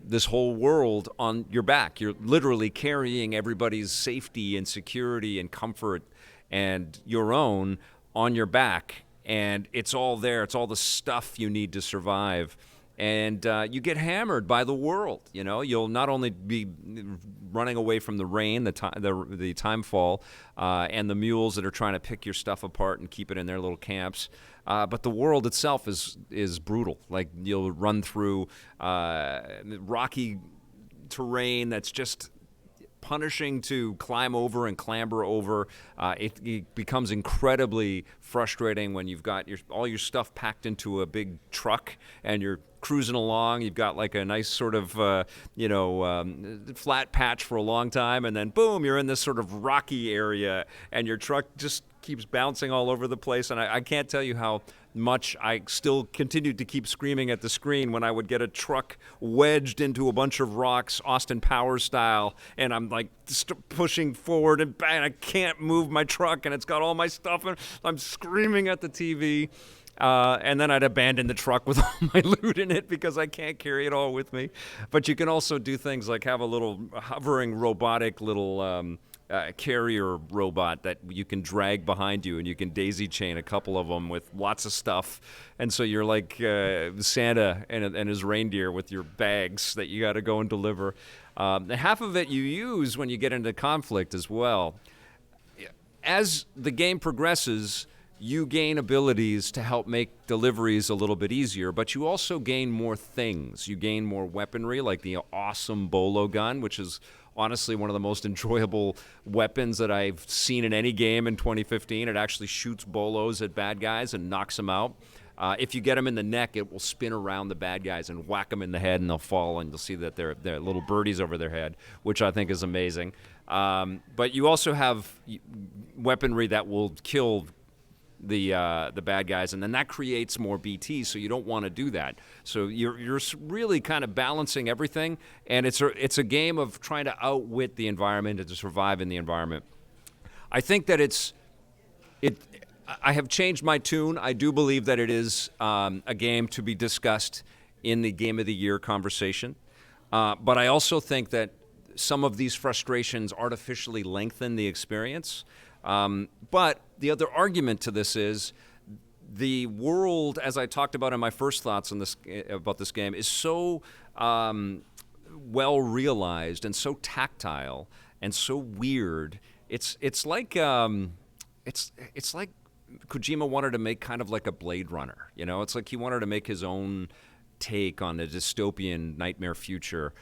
this whole world on your back. You're literally carrying everybody's safety and security and comfort and your own on your back, and it's all there. It's all the stuff you need to survive. And you get hammered by the world. You'll not only be running away from the rain, the timefall, and the mules that are trying to pick your stuff apart and keep it in their little camps, but the world itself is brutal. Like, you'll run through rocky terrain that's just punishing to climb over and clamber over. It becomes incredibly frustrating when you've got all your stuff packed into a big truck and you're cruising along. You've got like a nice sort of flat patch for a long time, and then boom, you're in this sort of rocky area and your truck just keeps bouncing all over the place. And I can't tell you how much I still continued to keep screaming at the screen when I would get a truck wedged into a bunch of rocks, Austin Powers style, and I'm like pushing forward and bang, I can't move my truck and it's got all my stuff and I'm screaming at the TV. And then I'd abandon the truck with all my loot in it because I can't carry it all with me. But you can also do things like have a little hovering robotic little carrier robot that you can drag behind you, and you can daisy chain a couple of them with lots of stuff. And so you're like Santa and his reindeer with your bags that you got to go and deliver. Half of it you use when you get into conflict as well. As the game progresses, you gain abilities to help make deliveries a little bit easier, but you also gain more things. You gain more weaponry, like the awesome Bolo gun, which is honestly one of the most enjoyable weapons that I've seen in any game in 2015. It actually shoots Bolos at bad guys and knocks them out. If you get them in the neck, it will spin around the bad guys and whack them in the head, and they'll fall, and you'll see that they're little birdies over their head, which I think is amazing. But you also have weaponry that will kill the bad guys, and then that creates more BTs, so you don't want to do that. So you're really kind of balancing everything, and it's a game of trying to outwit the environment and to survive in the environment. I think that I have changed my tune. I do believe that it is a game to be discussed in the Game of the Year conversation, but I also think that some of these frustrations artificially lengthen the experience. But the other argument to this is the world, as I talked about in my first thoughts on about this game, is so well realized and so tactile and so weird. It's like Kojima wanted to make kind of like a Blade Runner. It's like he wanted to make his own take on a dystopian nightmare future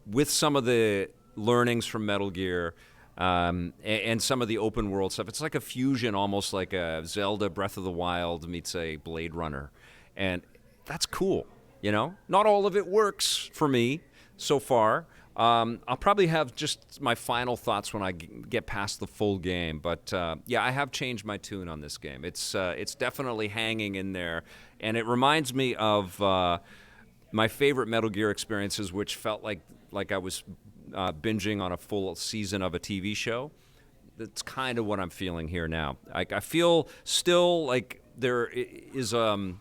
with some of the learnings from Metal Gear. And some of the open world stuff. It's like a fusion, almost like a Zelda Breath of the Wild meets a Blade Runner. And that's cool, Not all of it works for me so far. I'll probably have just my final thoughts when I get past the full game. But yeah, I have changed my tune on this game. It's definitely hanging in there. And it reminds me of my favorite Metal Gear experiences, which felt like like I was binging on a full season of a TV show. That's kind of what I'm feeling here now. I feel still like there's an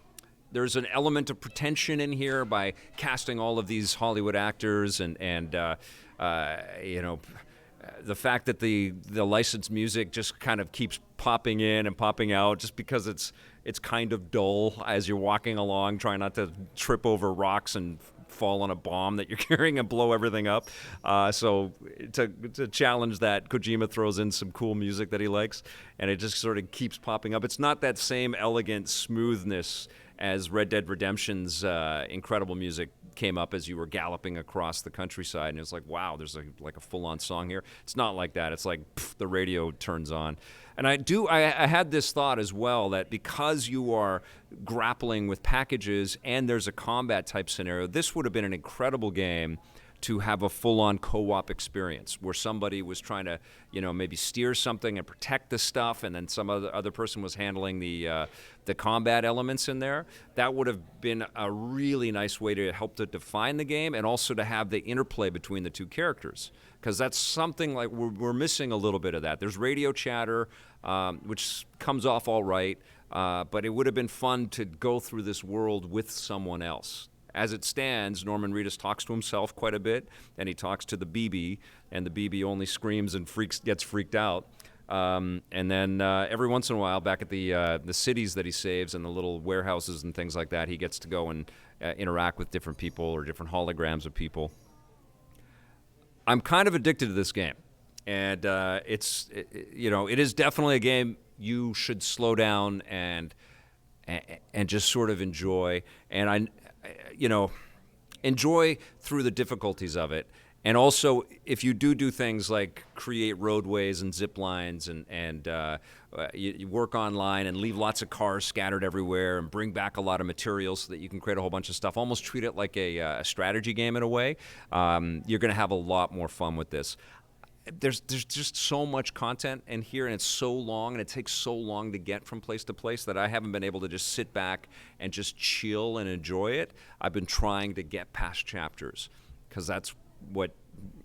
element of pretension in here by casting all of these Hollywood actors and you know, the fact that the licensed music just kind of keeps popping in and popping out just because it's kind of dull as you're walking along, trying not to trip over rocks and fall on a bomb that you're carrying and blow everything up. So to challenge that, Kojima throws in some cool music that he likes, and it just sort of keeps popping up. It's not that same elegant smoothness as Red Dead Redemption's incredible music came up as you were galloping across the countryside, and it's like, wow, there's a full-on song here. It's not like that. It's like the radio turns on. And I had this thought as well, that because you are grappling with packages and there's a combat type scenario, this would have been an incredible game to have a full-on co-op experience where somebody was trying to, you know, maybe steer something and protect the stuff, and then some other person was handling the combat elements in there. That would have been a really nice way to help to define the game, and also to have the interplay between the two characters, because that's something like we're missing a little bit of that. There's radio chatter, which comes off all right, but it would have been fun to go through this world with someone else. As it stands, Norman Reedus talks to himself quite a bit, and he talks to the BB, and the BB only screams and gets freaked out. And then every once in a while, back at the cities that he saves and the little warehouses and things like that, he gets to go and interact with different people or different holograms of people. I'm kind of addicted to this game, and it is definitely a game you should slow down and just sort of enjoy. And enjoy through the difficulties of it. And also, if you do things like create roadways and zip lines and you work online and leave lots of cars scattered everywhere and bring back a lot of materials so that you can create a whole bunch of stuff, almost treat it like a strategy game in a way, you're going to have a lot more fun with this. There's just so much content in here, and it's so long, and it takes so long to get from place to place that I haven't been able to just sit back and just chill and enjoy it. I've been trying to get past chapters, because that's what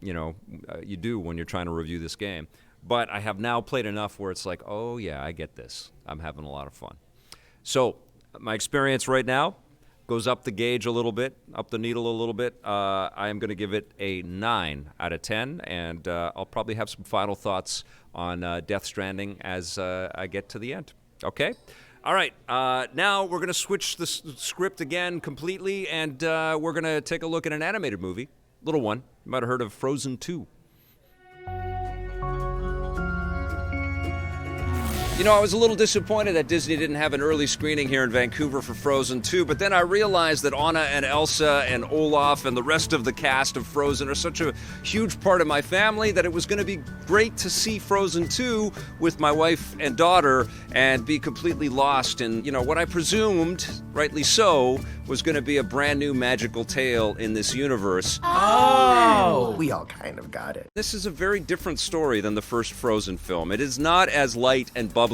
you do when you're trying to review this game. But I have now played enough where it's like, oh yeah, I get this. I'm having a lot of fun. So my experience right now goes up the gauge a little bit, up the needle a little bit. I am going to give it a 9 out of 10, and I'll probably have some final thoughts on Death Stranding as I get to the end. Okay? All right. Now we're going to switch the script again completely, and we're going to take a look at an animated movie, little one. You might have heard of Frozen 2. You know, I was a little disappointed that Disney didn't have an early screening here in Vancouver for Frozen 2, but then I realized that Anna and Elsa and Olaf and the rest of the cast of Frozen are such a huge part of my family that it was going to be great to see Frozen 2 with my wife and daughter and be completely lost in, what I presumed, rightly so, was going to be a brand new magical tale in this universe. Oh! We all kind of got it. This is a very different story than the first Frozen film. It is not as light and bubbly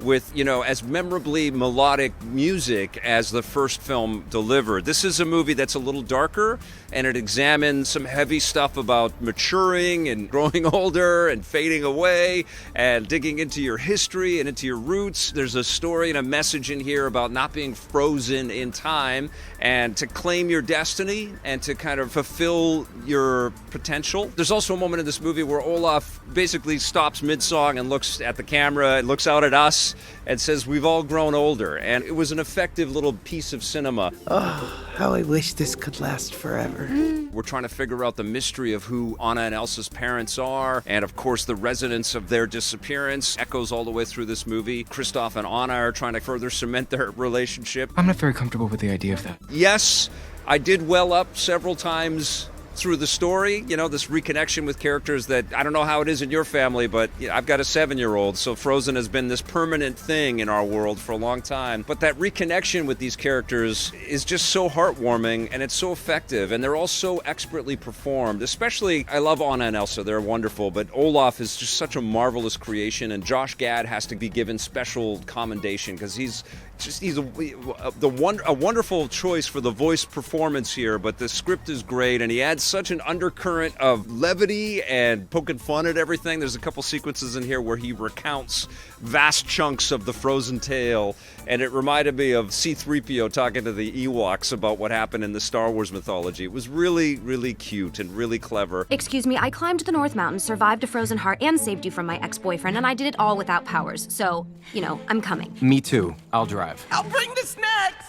with, as memorably melodic music as the first film delivered. This is a movie that's a little darker, and it examines some heavy stuff about maturing and growing older and fading away and digging into your history and into your roots. There's a story and a message in here about not being frozen in time and to claim your destiny and to kind of fulfill your potential. There's also a moment in this movie where Olaf basically stops mid-song and looks at the camera and looks out at us and says, "We've all grown older." And it was an effective little piece of cinema. Oh, how I wish this could last forever. We're trying to figure out the mystery of who Anna and Elsa's parents are, and of course the resonance of their disappearance echoes all the way through this movie. Kristoff and Anna are trying to further cement their relationship. I'm not very comfortable with the idea of that. Yes, I did well up several times through the story, this reconnection with characters that I don't know how it is in your family, but I've got a 7-year-old, so Frozen has been this permanent thing in our world for a long time. But that reconnection with these characters is just so heartwarming, and it's so effective, and they're all so expertly performed. Especially, I love Anna and Elsa, they're wonderful, but Olaf is just such a marvelous creation, and Josh Gad has to be given special commendation because he's he's a wonderful choice for the voice performance here, but the script is great, and he adds such an undercurrent of levity and poking fun at everything. There's a couple sequences in here where he recounts vast chunks of the Frozen tale, and it reminded me of C-3PO talking to the Ewoks about what happened in the Star Wars mythology. It was really, really cute and really clever. Excuse me, I climbed the North Mountain, survived a frozen heart, and saved you from my ex-boyfriend, and I did it all without powers. So, you know, I'm coming. Me too. I'll drive. I'll bring the snacks!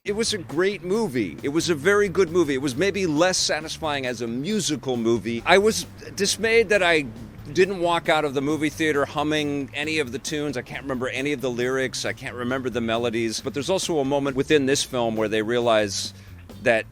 It was a great movie. It was a very good movie. It was maybe less satisfying as a musical movie. I was dismayed that I didn't walk out of the movie theater humming any of the tunes. I can't remember any of the lyrics. I can't remember the melodies. But there's also a moment within this film where they realize that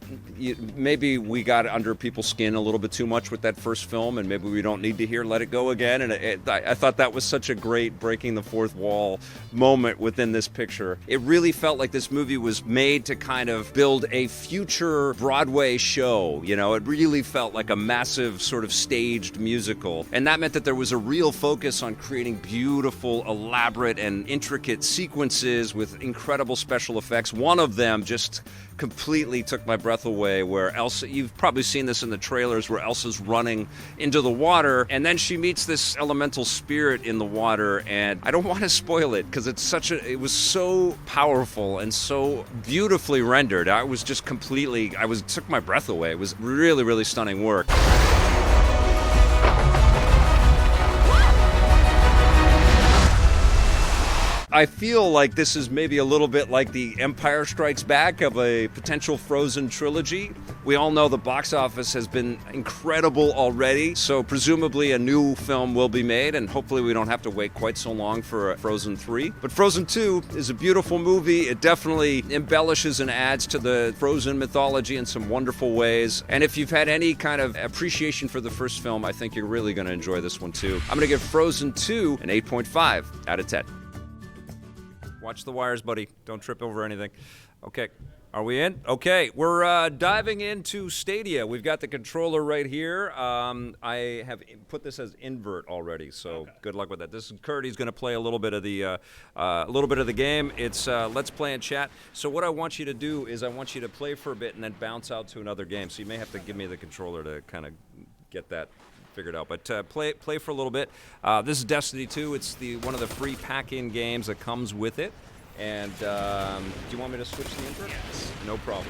maybe we got under people's skin a little bit too much with that first film, and maybe we don't need to hear Let It Go again. And I thought that was such a great breaking the fourth wall moment within this picture. It really felt like this movie was made to kind of build a future Broadway show. You know, it really felt like a massive sort of staged musical. And that meant that there was a real focus on creating beautiful, elaborate, and intricate sequences with incredible special effects. One of them just completely took my breath away, where Elsa, you've probably seen this in the trailers, where Elsa's running into the water, and then she meets this elemental spirit in the water, and I don't want to spoil it because it was so powerful and so beautifully rendered. I was just took my breath away. It was really, really stunning work. I feel like this is maybe a little bit like the Empire Strikes Back of a potential Frozen trilogy. We all know the box office has been incredible already, so presumably a new film will be made, and hopefully we don't have to wait quite so long for Frozen 3. But Frozen 2 is a beautiful movie. It definitely embellishes and adds to the Frozen mythology in some wonderful ways. And if you've had any kind of appreciation for the first film, I think you're really going to enjoy this one too. I'm going to give Frozen 2 an 8.5 out of 10. Watch the wires, buddy. Don't trip over anything. Okay, are we in? Okay, we're diving into Stadia. We've got the controller right here. I have put this as invert already, so good luck with that. This is Kurt. He's going to play a little bit of the game. It's let's play and chat. So what I want you to do is I want you to play for a bit and then bounce out to another game. So you may have to give me the controller to kind of get that figured out, but play for a little bit. This is Destiny 2. It's one of the free pack-in games that comes with it. And do you want me to switch the invert? Yes. No problem.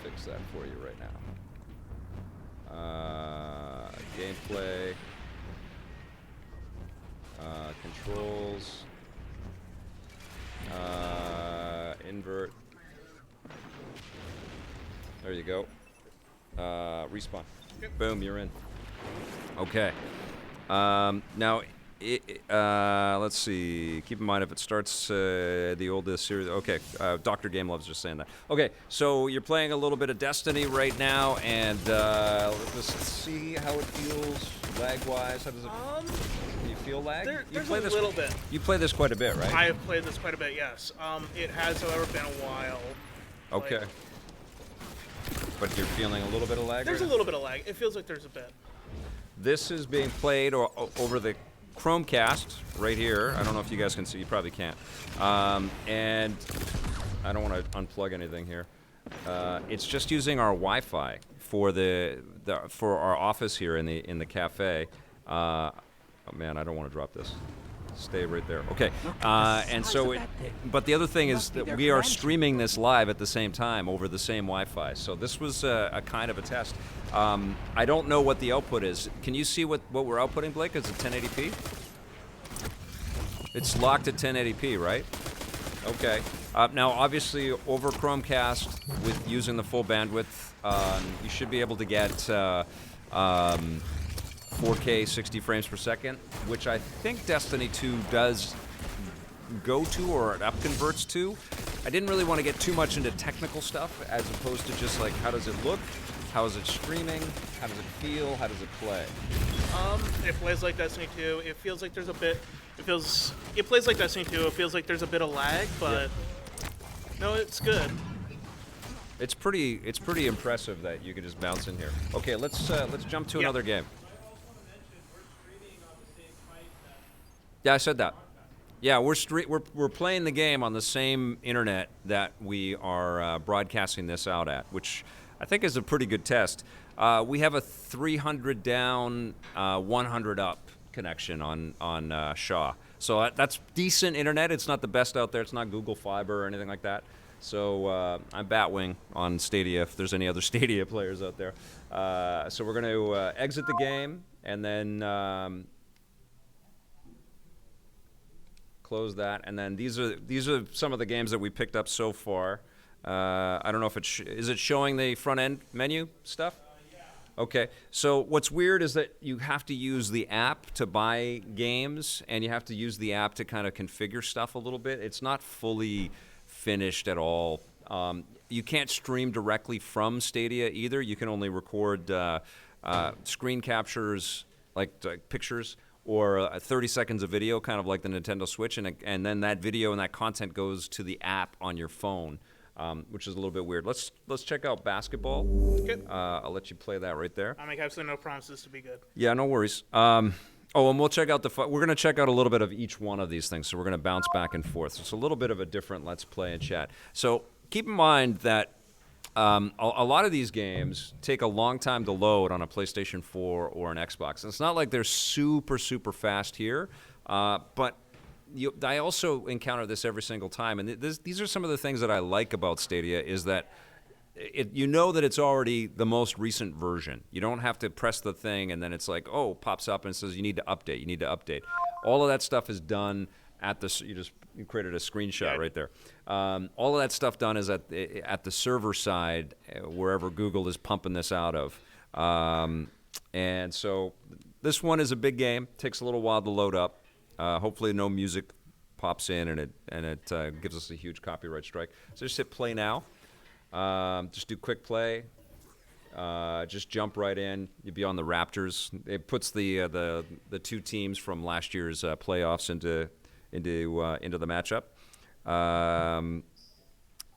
Fix that for you right now. Gameplay, controls, invert. There you go. Respawn. Yep. Boom, you're in. Okay. Now, let's see. Keep in mind if it starts the oldest series. Okay, Dr. Gamelove's just saying that. Okay, so you're playing a little bit of Destiny right now, and let's see how it feels lag-wise. How does it? Do you feel lag? There's a little bit. You play this quite a bit, right? I have played this quite a bit. Yes. It has, however, been a while. Okay. But you're feeling a little bit of lag? There's a little bit of lag. It feels like there's a bit. This is being played over the Chromecast right here. I don't know if you guys can see. You probably can't. And I don't want to unplug anything here. It's just using our Wi-Fi for for our office here in the cafe. Oh man, I don't want to drop this. Stay right there. Okay. And so, but the other thing is that we are streaming this live at the same time over the same Wi-Fi. So this was a kind of a test. I don't know what the output is. Can you see what we're outputting, Blake? Is it 1080p? It's locked at 1080p, right? Okay. Now, obviously, over Chromecast, with using the full bandwidth, you should be able to get 4K 60 frames per second, which I think Destiny 2 does go to, or it upconverts to. I didn't really want to get too much into technical stuff, as opposed to just like, how does it look? How is it streaming? How does it feel? How does it play? It plays like Destiny 2. It feels like there's a bit. It plays like Destiny 2. It feels like there's a bit of lag, but no, it's good. It's pretty impressive that you can just bounce in here. Okay, let's jump to another game. Yeah, I said that. Yeah, we're playing the game on the same internet that we are broadcasting this out at, which I think is a pretty good test. We have a 300 down, 100 up connection on Shaw. So that's decent internet. It's not the best out there. It's not Google Fiber or anything like that. So I'm Batwing on Stadia if there's any other Stadia players out there. So we're going to exit the game and then close that. And then these are some of the games that we picked up so far. I don't know if is it showing the front end menu stuff? Okay, so what's weird is that you have to use the app to buy games, and you have to use the app to kind of configure stuff a little bit. It's not fully finished at all. You can't stream directly from Stadia either. You can only record screen captures, like pictures, or 30 seconds of video, kind of like the Nintendo Switch, and then that video and that content goes to the app on your phone. Which is a little bit weird. Let's check out basketball. Okay. I'll let you play that right there. I make absolutely no promises to be good. Yeah, no worries. And we'll check out we're going to check out a little bit of each one of these things. So we're going to bounce back and forth. So it's a little bit of a different let's play and chat. So keep in mind that a lot of these games take a long time to load on a PlayStation 4 or an Xbox. And it's not like they're super, super fast here, but I also encounter this every single time, and these are some of the things that I like about Stadia is that you know that it's already the most recent version. You don't have to press the thing and then it's like, pops up and it says you need to update. All of that stuff is done at the you created a screenshot right there. All of that stuff done is at the server side, wherever Google is pumping this out of. And so this one is a big game. Takes a little while to load up. Hopefully no music pops in and it gives us a huge copyright strike. So just hit play now. Just do quick play. Just jump right in. You'll be on the Raptors. It puts the two teams from last year's playoffs into the matchup.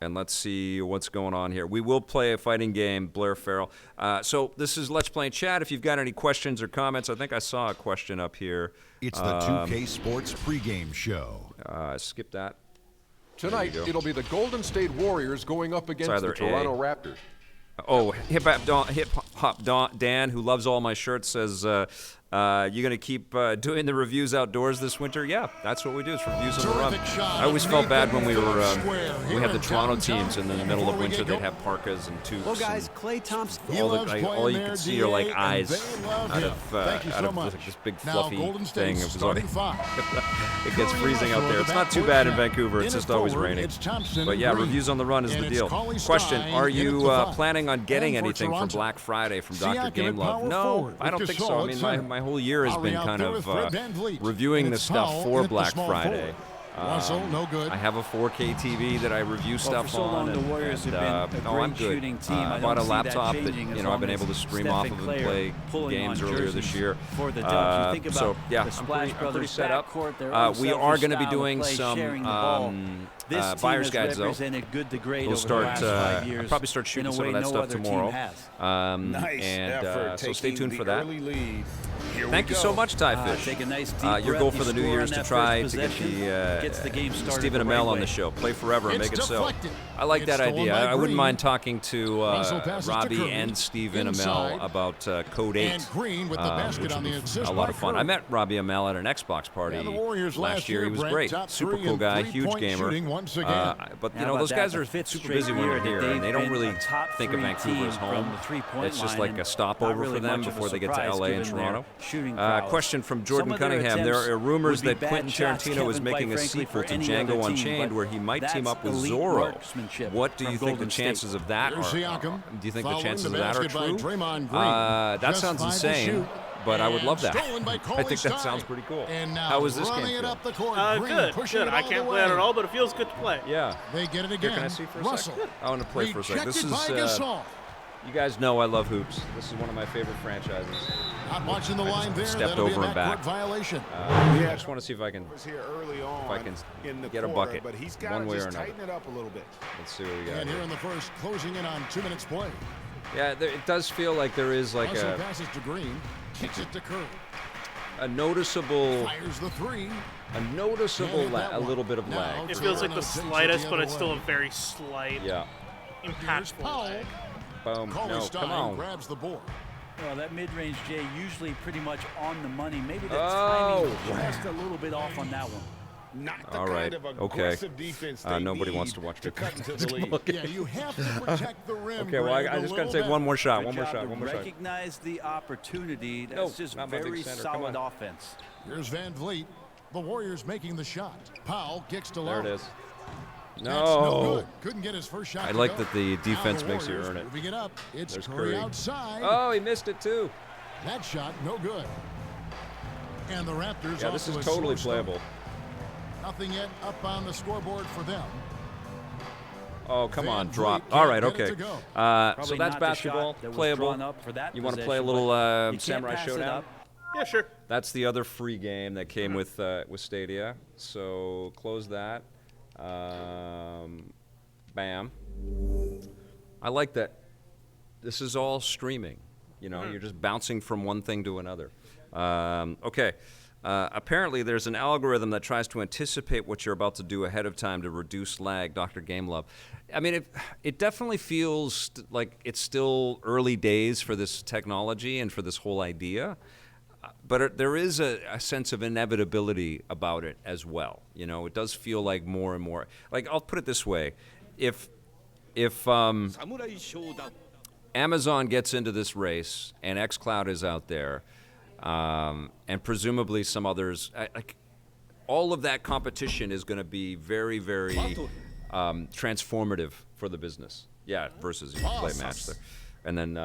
And let's see what's going on here. We will play a fighting game, Blair Farrell. So this is Let's Play and Chat. If you've got any questions or comments, I think I saw a question up here. It's the 2K Sports pregame show. Skip that. Tonight, it'll be the Golden State Warriors going up against the Toronto Raptors. Hip Hop Dan, who loves all my shirts, says, you going to keep doing the reviews outdoors this winter? Yeah, that's what we do. It's reviews on the run. I always felt bad when we had the Toronto teams in the middle of winter. They'd have parkas and toupes. Well, guys, Klay Thompson. All you could see are like eyes out of this big fluffy thing. It was like, it gets freezing out there. It's not too bad in Vancouver. It's just always raining. But yeah, reviews on the run is the deal. Question: are you planning on getting anything for Black Friday from Dr. Gamelove? No, I don't think so. I mean, my whole year has been kind of reviewing the stuff for Black Friday. I have a 4K TV that I review stuff on, and I'm good. I bought a laptop that I've been able to stream off of and play games earlier this year. So yeah, I'm pretty set up. We are going to be doing some buyer's guides though. We'll start. I'll probably start shooting some of that stuff tomorrow. So stay tuned for that. Thank you so much, Tyfish. Your goal for the New Year is to try to get the Stephen Amell on the show. Play forever and make it so. I like that idea. I wouldn't mind talking to Robbie and Stephen Amell about Code 8, which would be a lot of fun. I met Robbie Amell at an Xbox party last year. He was great. Super cool guy, huge gamer. But those guys are super busy when they're here, and they don't really think of Vancouver as home. It's just like a stopover for them before they get to LA and Toronto. Question from Jordan Cunningham. There are rumors that Quentin Tarantino is making a sequel to Django Unchained where he might team up with Zorro. What do you think the chances of that are? Do you think the chances of that are true? That sounds insane, but I would love that. I think that sounds pretty cool. How is this game feel? Good. I can't play it at all, but it feels good to play. Yeah. They get it again. Here, can I see for a second? I want to play for a second. This is... you guys know I love hoops. This is one of my favorite franchises. Not watching the line there. Stepped over and back. Violation. I just want to see if I can get a bucket one way or another. Let's see what we got. And here in the first, closing in on 2 minutes play. Yeah, it does feel like there is like Russell passes to Green, kicks it to Curry. a noticeable, Fires the three. a noticeable, Can't hit that a one. little bit of Now lag. It feels like the Toronto takes it slightest, the but other it's still a way. very slight, Yeah. impactful Powell. lag. Boom. No, come Stein on. grabs the board. Well, that mid-range J usually pretty much on the money. Maybe the Oh, timing just a little bit off on that one. Not the All right. kind of Okay. aggressive defense they Nobody need wants to watch me cut into the basketball. lead. Yeah, you have to protect the rim. Okay, well, I Greg, a just got to little take one bit. more shot. Good One more job shot. to One more shot. recognize the opportunity. That's No, just not my big very center. Come solid on. offense. Here's Van Vliet. The Warriors making the shot. Powell kicks to There low. it is. That's no No. good. Couldn't get his first shot. I to like go. that the defense Now the makes you Warriors earn it. Moving it up. It's There's Curry Curry. outside. Oh, he missed it too. That shot, no good. And the Raptors Yeah, off this to is a totally slow start. playable. Nothing yet up on the scoreboard for them. Oh, come on, Van drop. Vliet All right, can't get okay. it to go. So Probably that's not the basketball, shot that was playable. drawn up for that You want to possession, play a but little you can't Samurai pass it Showdown? up. Yeah, sure. That's the other free game that came with Stadia. So close that. Bam. I like that. This is all streaming. You know, you're just bouncing from one thing to another. Okay. Apparently, there's an algorithm that tries to anticipate what you're about to do ahead of time to reduce lag, Dr. Gamelove. I mean, it definitely feels like it's still early days for this technology and for this whole idea. But there is a sense of inevitability about it as well. You know, it does feel like more and more. Like, I'll put it this way. If Amazon gets into this race and xCloud is out there, and presumably some others, like all of that competition is going to be very, very transformative for the business. Yeah, versus you play match there. And then,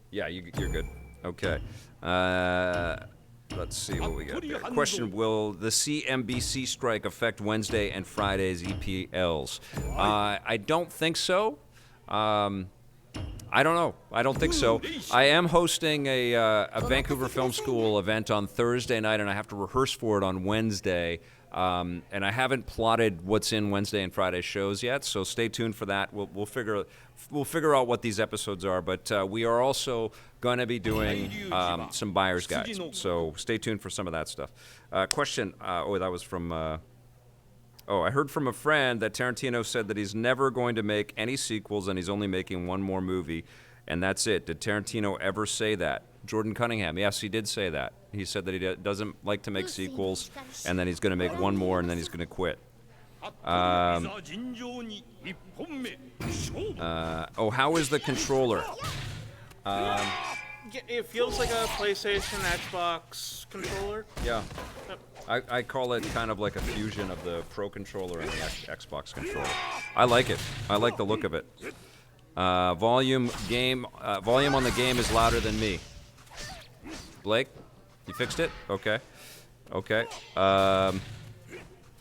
yeah, you're good. Okay. Let's see what we got there. Question, will the CNBC strike affect Wednesday and Friday's EPLs? I don't think so. I don't know. I don't think so. I am hosting a Vancouver Film School event on Thursday night, and I have to rehearse for it on Wednesday. And I haven't plotted what's in Wednesday and Friday shows yet, so stay tuned for that. We'll figure out what these episodes are, but we are also going to be doing some buyer's guides, so stay tuned for some of that stuff. Question. That was from. I heard from a friend that Tarantino said that he's never going to make any sequels and he's only making one more movie, and that's it. Did Tarantino ever say that? Jordan Cunningham, yes, he did say that. He said that he doesn't like to make sequels, and then he's going to make one more, and then he's going to quit. How is the controller? It feels like a PlayStation, Xbox controller. Yeah. I call it kind of like a fusion of the Pro controller and the Xbox controller. I like it. I like the look of it. Volume on the game is louder than me. Blake, you fixed it? Okay.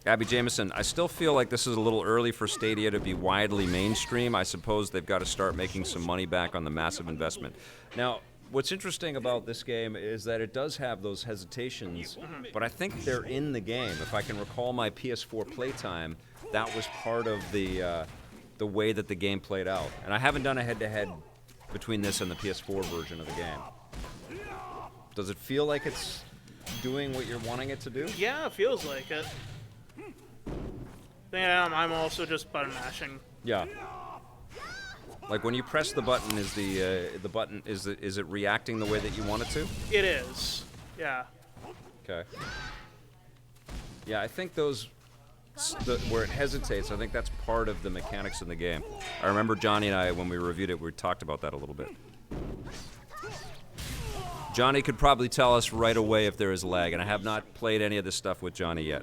Abby Jameson, I still feel like this is a little early for Stadia to be widely mainstream. I suppose they've got to start making some money back on the massive investment. Now, what's interesting about this game is that it does have those hesitations, but I think they're in the game. If I can recall my PS4 playtime, that was part of the way that the game played out. And I haven't done a head-to-head between this and the PS4 version of the game. Does it feel like it's doing what you're wanting it to do? Yeah, it feels like it. I'm also just button mashing. Yeah. Like when you press the button, is the button is it reacting the way that you want it to? It is. Yeah. Okay. Yeah, I think where it hesitates, I think that's part of the mechanics in the game. I remember Johnny and I, when we reviewed it, we talked about that a little bit. Johnny could probably tell us right away if there is lag, and I have not played any of this stuff with Johnny yet.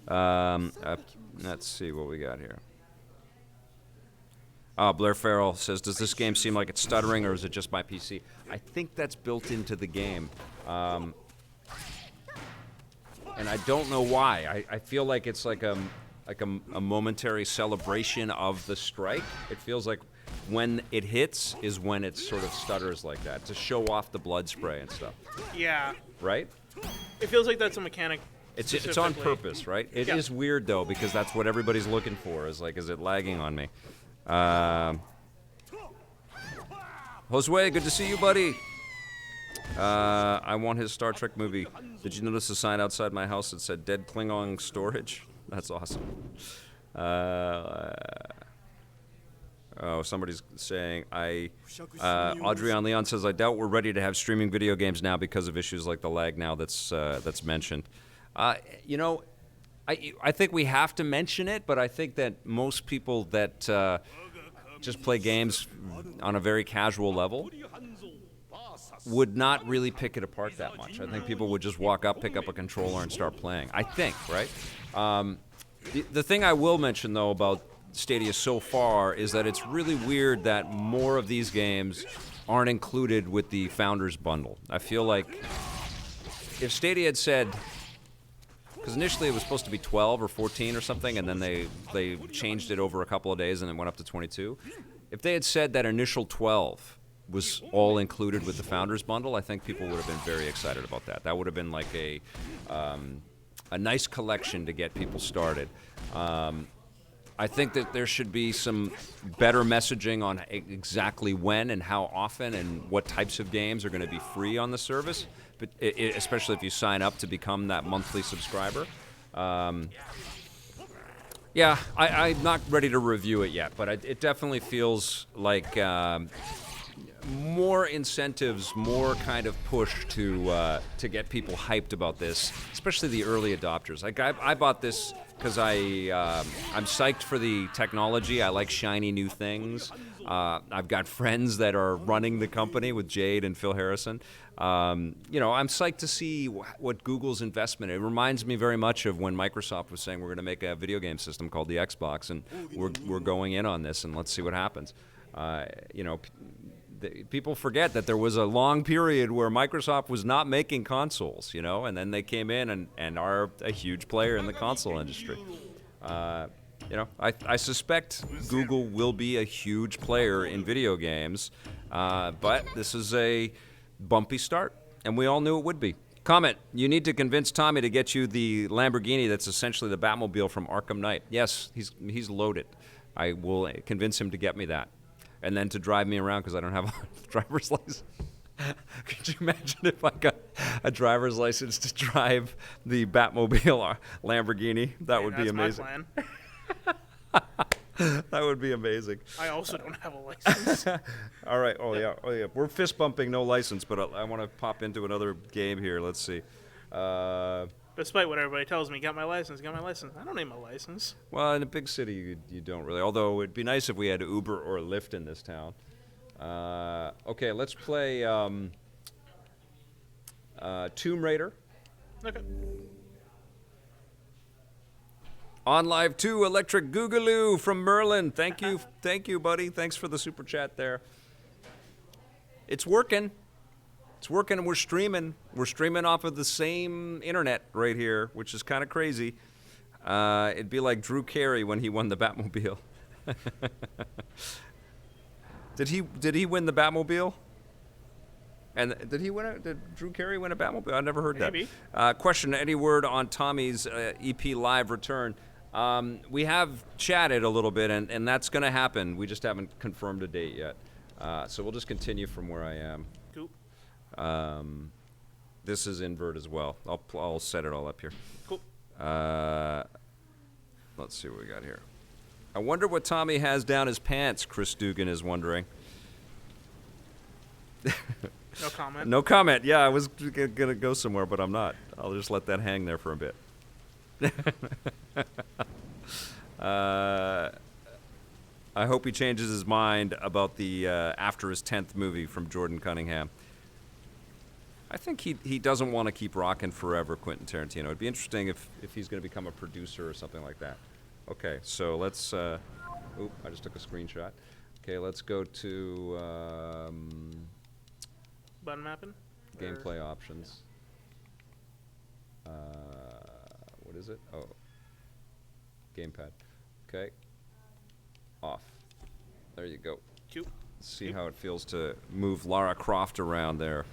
Let's see what we got here. Blair Farrell says, does this game seem like it's stuttering, or is it just my PC? I think that's built into the game. And I don't know why. I feel like it's like a momentary celebration of the strike. It feels like when it hits is when it sort of stutters like that, to show off the blood spray and stuff. Yeah. Right? It feels like that's a mechanic. It's on purpose, right? It is weird, though, because that's what everybody's looking for, is like, is it lagging on me? Josue, good to see you, buddy. I want his Star Trek movie. Did you notice the sign outside my house that said Dead Klingon Storage? That's awesome. Somebody's saying, Adrian Leon says, I doubt we're ready to have streaming video games now because of issues like the lag now that's mentioned. You know, I think we have to mention it, but I think that most people that just play games on a very casual level would not really pick it apart that much. I think people would just walk up, pick up a controller, and start playing. I think, right? The thing I will mention, though, about Stadia so far is that it's really weird that more of these games aren't included with the Founders Bundle. I feel like if Stadia had said, because initially it was supposed to be 12 or 14 or something, and then they changed it over a couple of days and it went up to 22. If they had said that initial 12 was all included with the Founders Bundle, I think people would have been very excited about that. That would have been like a nice collection to get people started. I think that there should be some better messaging on exactly when and how often and what types of games are going to be free on the service, but especially if you sign up to become that monthly subscriber. Yeah, I'm not ready to review it yet, but it definitely feels like more incentives, more kind of push to get people hyped about this, especially the early adopters. Like I bought this because I'm psyched for the technology. I like shiny new things. I've got friends that are running the company with Jade and Phil Harrison. You know, I'm psyched to see what Google's investment. It reminds me very much of when Microsoft was saying we're going to make a video game system called the Xbox, and we're going in on this, and let's see what happens. You know, people forget that there was a long period where Microsoft was not making consoles, you know, and then they came in and are a huge player in the console industry. You know, I suspect Google will be a huge player in video games, but this is a bumpy start, and we all knew it would be. Comment, you need to convince Tommy to get you the Lamborghini that's essentially the Batmobile from Arkham Knight. Yes, he's loaded. I will convince him to get me that. And then to drive me around because I don't have a driver's license. Could you imagine if I got a driver's license to drive the Batmobile Lamborghini? That would be amazing. That's my plan. That would be amazing. I also don't have a license. All right. Oh, yeah. We're fist bumping, no license, but I want to pop into another game here. Let's see. Despite what everybody tells me, got my license. I don't need my license. Well, in a big city, you don't really. Although it'd be nice if we had Uber or Lyft in this town. Okay, let's play Tomb Raider. Okay. On Live 2, Electric Googaloo from Merlin. Thank you, buddy. Thanks for the super chat there. It's working. It's working, and we're streaming. We're streaming off of the same internet right here, which is kind of crazy. It'd be like Drew Carey when he won the Batmobile. Did he win the Batmobile? And did Drew Carey win a Batmobile? I never heard Maybe. that. Question: any word on Tommy's EP live return? We have chatted a little bit, and that's going to happen. We just haven't confirmed a date yet. So we'll just continue from where I am. Cool. This is invert as well. I'll set it all up here. Cool. Let's see what we got here. I wonder what Tommy has down his pants, Chris Dugan is wondering. No comment. No comment. Yeah, I was going to go somewhere, but I'm not. I'll just let that hang there for a bit. I hope he changes his mind about the after his 10th movie from Jordan Cunningham. I think he doesn't want to keep rocking forever, Quentin Tarantino. It'd be interesting if he's going to become a producer or something like that. Okay, so let's... I just took a screenshot. Okay, let's go to... Button mapping? Gameplay options. What is it? Oh. Gamepad. Okay. Off. There you go. Cute. See how it feels to move Lara Croft around there.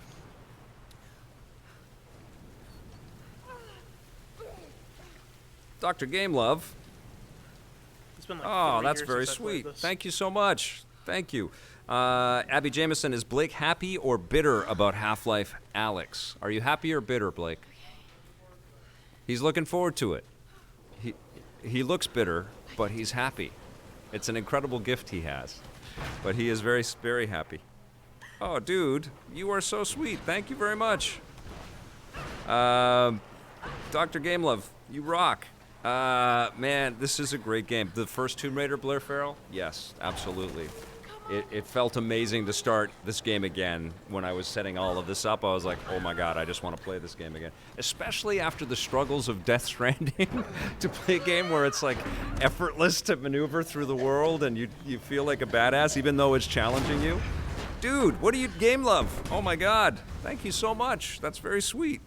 Dr. Gamelove. It's been like Oh, 3 that's years very since I played sweet. this. Thank you so much. Thank you. Abby Jameson, is Blake happy or bitter about Half-Life Alyx? Are you happy or bitter, Blake? He's looking forward to it. He looks bitter, but he's happy. It's an incredible gift he has. But he is very, very happy. Oh, dude, you are so sweet. Thank you very much. Dr. Gamelove, you rock. Man, this is a great game. The first Tomb Raider, Blair Farrell? Yes, absolutely. It felt amazing to start this game again. When I was setting all of this up, I was like, oh my god, I just want to play this game again. Especially after the struggles of Death Stranding, to play a game where it's like effortless to maneuver through the world and you feel like a badass even though it's challenging you. Dude, what do you game love? Oh my god, thank you so much. That's very sweet.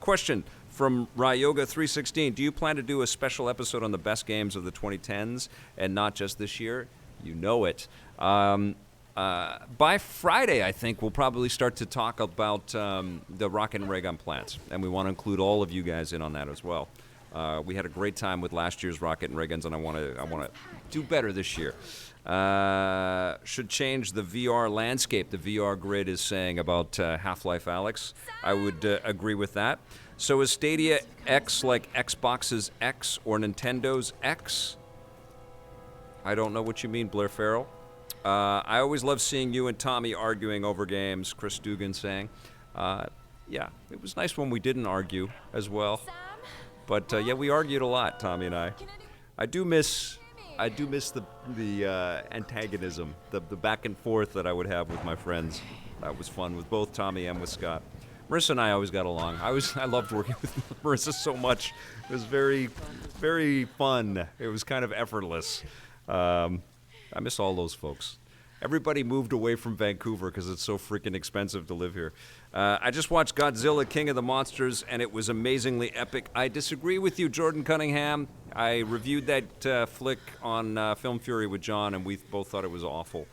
Question from Ryoga316. Do you plan to do a special episode on the best games of the 2010s and not just this year? You know it. By Friday, I think, we'll probably start to talk about the Rocket and Ray Gun plants, and we want to include all of you guys in on that as well. We had a great time with last year's Rocket and Ray Guns, and I want to do better this year. Should change the VR landscape. The VR grid is saying about Half-Life Alyx. I would agree with that. So is Stadia X like Xbox's X or Nintendo's X? I don't know what you mean, Blair Farrell. I always love seeing you and Tommy arguing over games, Chris Dugan saying. Yeah, it was nice when we didn't argue as well. But yeah, we argued a lot, Tommy and I. I do miss the antagonism, the back and forth that I would have with my friends. That was fun with both Tommy and with Scott. Marissa and I always got along. I loved working with Marissa so much. It was very, very fun. It was kind of effortless. I miss all those folks. Everybody moved away from Vancouver because it's so freaking expensive to live here. I just watched Godzilla, King of the Monsters, and it was amazingly epic. I disagree with you, Jordan Cunningham. I reviewed that flick on Film Fury with John, and we both thought it was awful.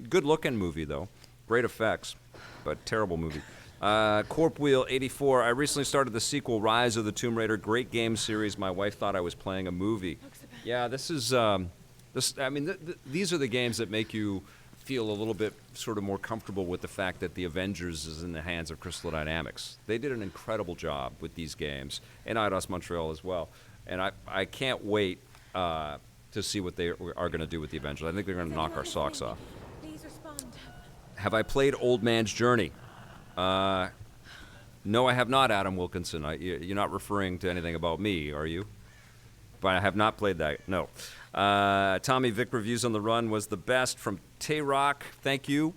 Good-looking movie, though. Great effects, but terrible movie. Corp Wheel 84. I recently started the sequel, Rise of the Tomb Raider. Great game series. My wife thought I was playing a movie. Yeah, this is... these are the games that make you feel a little bit sort of more comfortable with the fact that the Avengers is in the hands of Crystal Dynamics. They did an incredible job with these games, and Eidos Montreal as well. And I can't wait to see what they are going to do with the Avengers. I think they're going to knock our socks off. Please respond. Have I played Old Man's Journey? No, I have not, Adam Wilkinson. You're not referring to anything about me, are you? But I have not played that, no. Tommy Vic Reviews on the Run was the best from Tay-Rock. Thank you.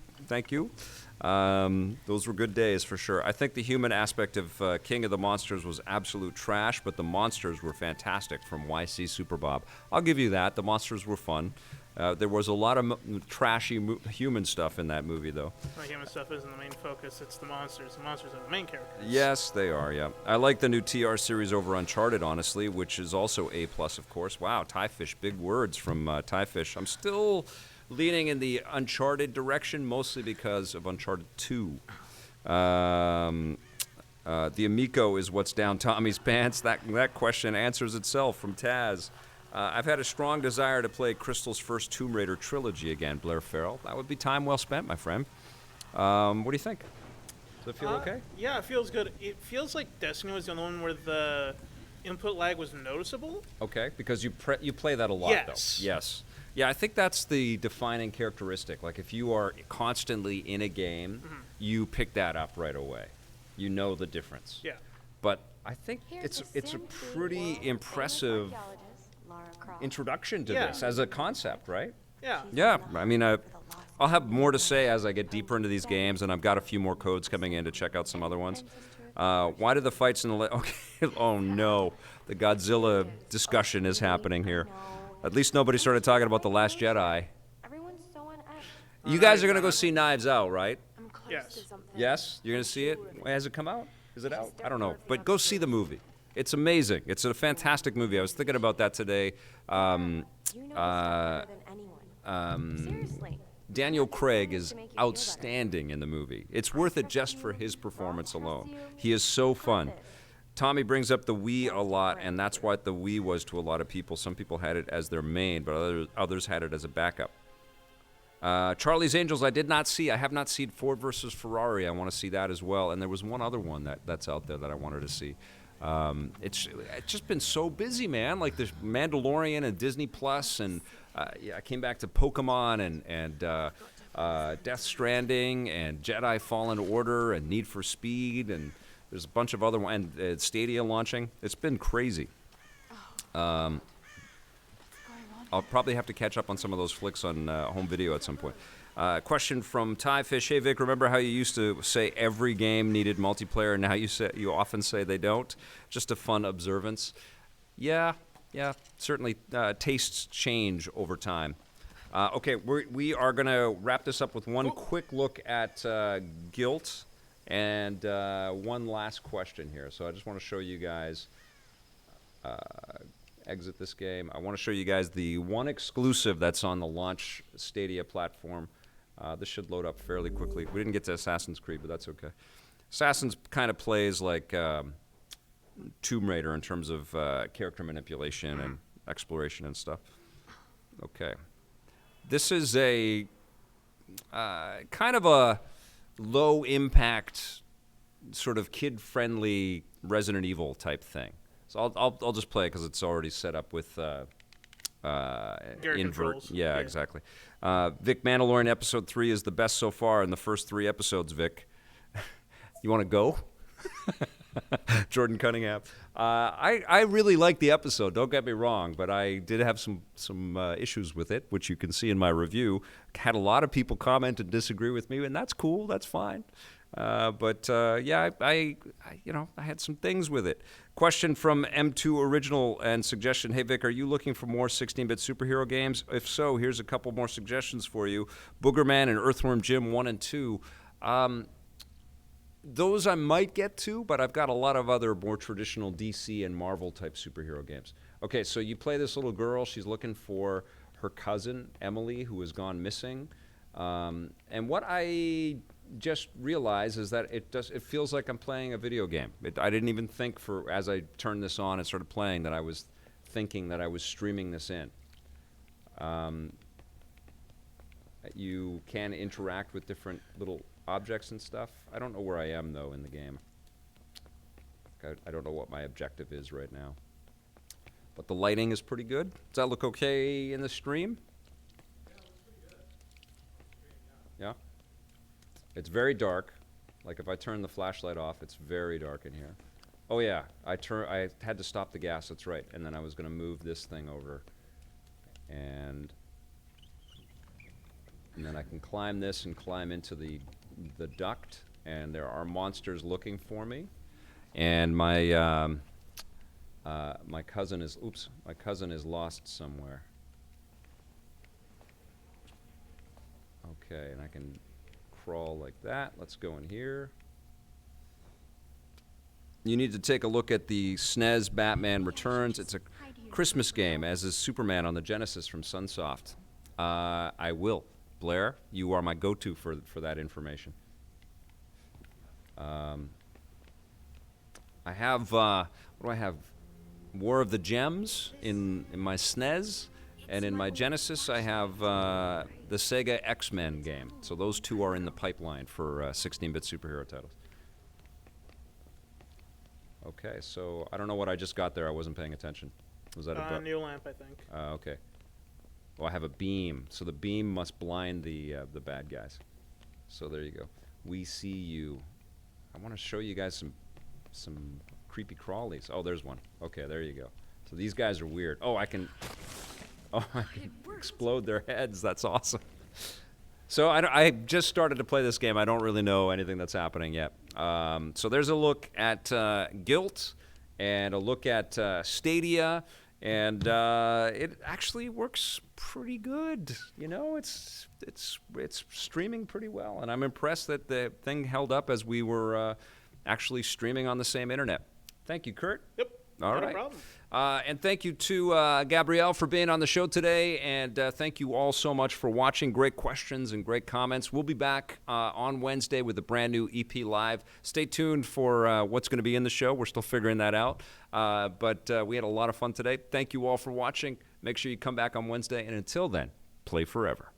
Those were good days for sure. I think the human aspect of King of the Monsters was absolute trash, but the monsters were fantastic from YC Super Bob. I'll give you that. The monsters were fun. There was a lot of trashy human stuff in that movie, though. The human stuff isn't the main focus, it's the monsters. The monsters are the main characters. Yes, they are, yeah. I like the new TR series over Uncharted, honestly, which is also A+, of course. Wow, Tyfish, big words from Tyfish. I'm still leaning in the Uncharted direction, mostly because of Uncharted 2. The Amico is what's down Tommy's pants. That question answers itself from Taz. I've had a strong desire to play Crystal's first Tomb Raider trilogy again, Blair Farrell. That would be time well spent, my friend. What do you think? Does it feel okay? Yeah, it feels good. It feels like Destiny was the only one where the input lag was noticeable. Okay, because you play that a lot, yes. though. Yes. Yeah, I think that's the defining characteristic. Like, if you are constantly in a game, you pick that up right away. You know the difference. Yeah. But I think it's a pretty impressive introduction to this as a concept, right? Yeah. Yeah, I mean, I'll have more to say as I get deeper into these games, and I've got a few more codes coming in to check out some other ones. Why did the fights in the... Okay, oh no, the Godzilla discussion is happening here. At least nobody started talking about The Last Jedi. You guys are going to go see Knives Out, right? Yes. Yes? You're going to see it? Has it come out? Is it out? I don't know. But go see the movie. It's amazing. It's a fantastic movie. I was thinking about that today. Daniel Craig is outstanding in the movie. It's worth it just for his performance alone. He is so fun. Tommy brings up the Wii a lot, and that's what the Wii was to a lot of people. Some people had it as their main, but others had it as a backup. Charlie's Angels, I did not see. I have not seen Ford versus Ferrari. I want to see that as well. And there was one other one that's out there that I wanted to see. It's just been so busy, man. Like the Mandalorian and Disney Plus, and I came back to Pokemon and Death Stranding and Jedi Fallen Order and Need for Speed, and there's a bunch of other ones, and Stadia launching. It's been crazy. I'll probably have to catch up on some of those flicks on home video at some point. Question from Ty Fish. Hey, Vic, remember how you used to say every game needed multiplayer, and now you often say they don't? Just a fun observance. Yeah, certainly tastes change over time. Okay, we are going to wrap this up with one quick look at guilt and one last question here. So I just want to show you guys... exit this game. I want to show you guys the one exclusive that's on the launch Stadia platform. This should load up fairly quickly. We didn't get to Assassin's Creed, but that's okay. Assassin's kind of plays like Tomb Raider in terms of character manipulation and exploration and stuff. Okay. This is a kind of a low-impact, sort of kid-friendly Resident Evil type thing. So I'll just play it because it's already set up with invert. Controls. Yeah, exactly. Vic, Mandalorian episode 3 is the best so far in the first 3 episodes, Vic. You want to go? Jordan Cunningham. I really liked the episode, don't get me wrong, but I did have some issues with it, which you can see in my review. Had a lot of people comment and disagree with me, and that's cool, that's fine. But I had some things with it. Question from M2 Original and suggestion, hey Vic, are you looking for more 16-bit superhero games? If so, here's a couple more suggestions for you. Boogerman and Earthworm Jim 1 and 2. Those I might get to, but I've got a lot of other more traditional DC and Marvel type superhero games. Okay, so you play this little girl. She's looking for her cousin, Emily, who has gone missing. And what I just realized is that it feels like I'm playing a video game. I didn't even think as I turned this on and started playing that I was thinking that I was streaming this in. You can interact with different little objects and stuff. I don't know where I am though in the game. I don't know what my objective is right now. But the lighting is pretty good. Does that look okay in the stream? Yeah? It's very dark. Like if I turn the flashlight off, it's very dark in here. Oh yeah, I had to stop the gas, that's right. And then I was going to move this thing over. And then I can climb this and climb into the duct. And there are monsters looking for me. And my cousin is lost somewhere. Okay, and I can crawl like that. Let's go in here. You need to take a look at the SNES Batman Returns. It's a Christmas game, as is Superman on the Genesis from Sunsoft. I will. Blair, you are my go-to for that information. I have, what do I have? War of the Gems in my SNES. And in my Genesis, I have the Sega X-Men game. So those two are in the pipeline for 16-bit superhero titles. Okay, so I don't know what I just got there. I wasn't paying attention. Was that a new lamp, I think. Okay. Well, I have a beam. So the beam must blind the bad guys. So there you go. We see you. I want to show you guys some creepy crawlies. Oh, there's one. Okay, there you go. So these guys are weird. Oh, I can explode their heads. That's awesome. So I just started to play this game. I don't really know anything that's happening yet. So there's a look at Guilt and a look at Stadia, and it actually works pretty good. You know, it's streaming pretty well, and I'm impressed that the thing held up as we were actually streaming on the same internet. Thank you, Kurt. Yep. All right. No problem. And thank you to Gabrielle for being on the show today, and thank you all so much for watching. Great questions and great comments. We'll be back on Wednesday with a brand new EP Live. Stay tuned for what's going to be in the show. We're still figuring that out, but we had a lot of fun today. Thank you all for watching. Make sure you come back on Wednesday, and until then, play forever.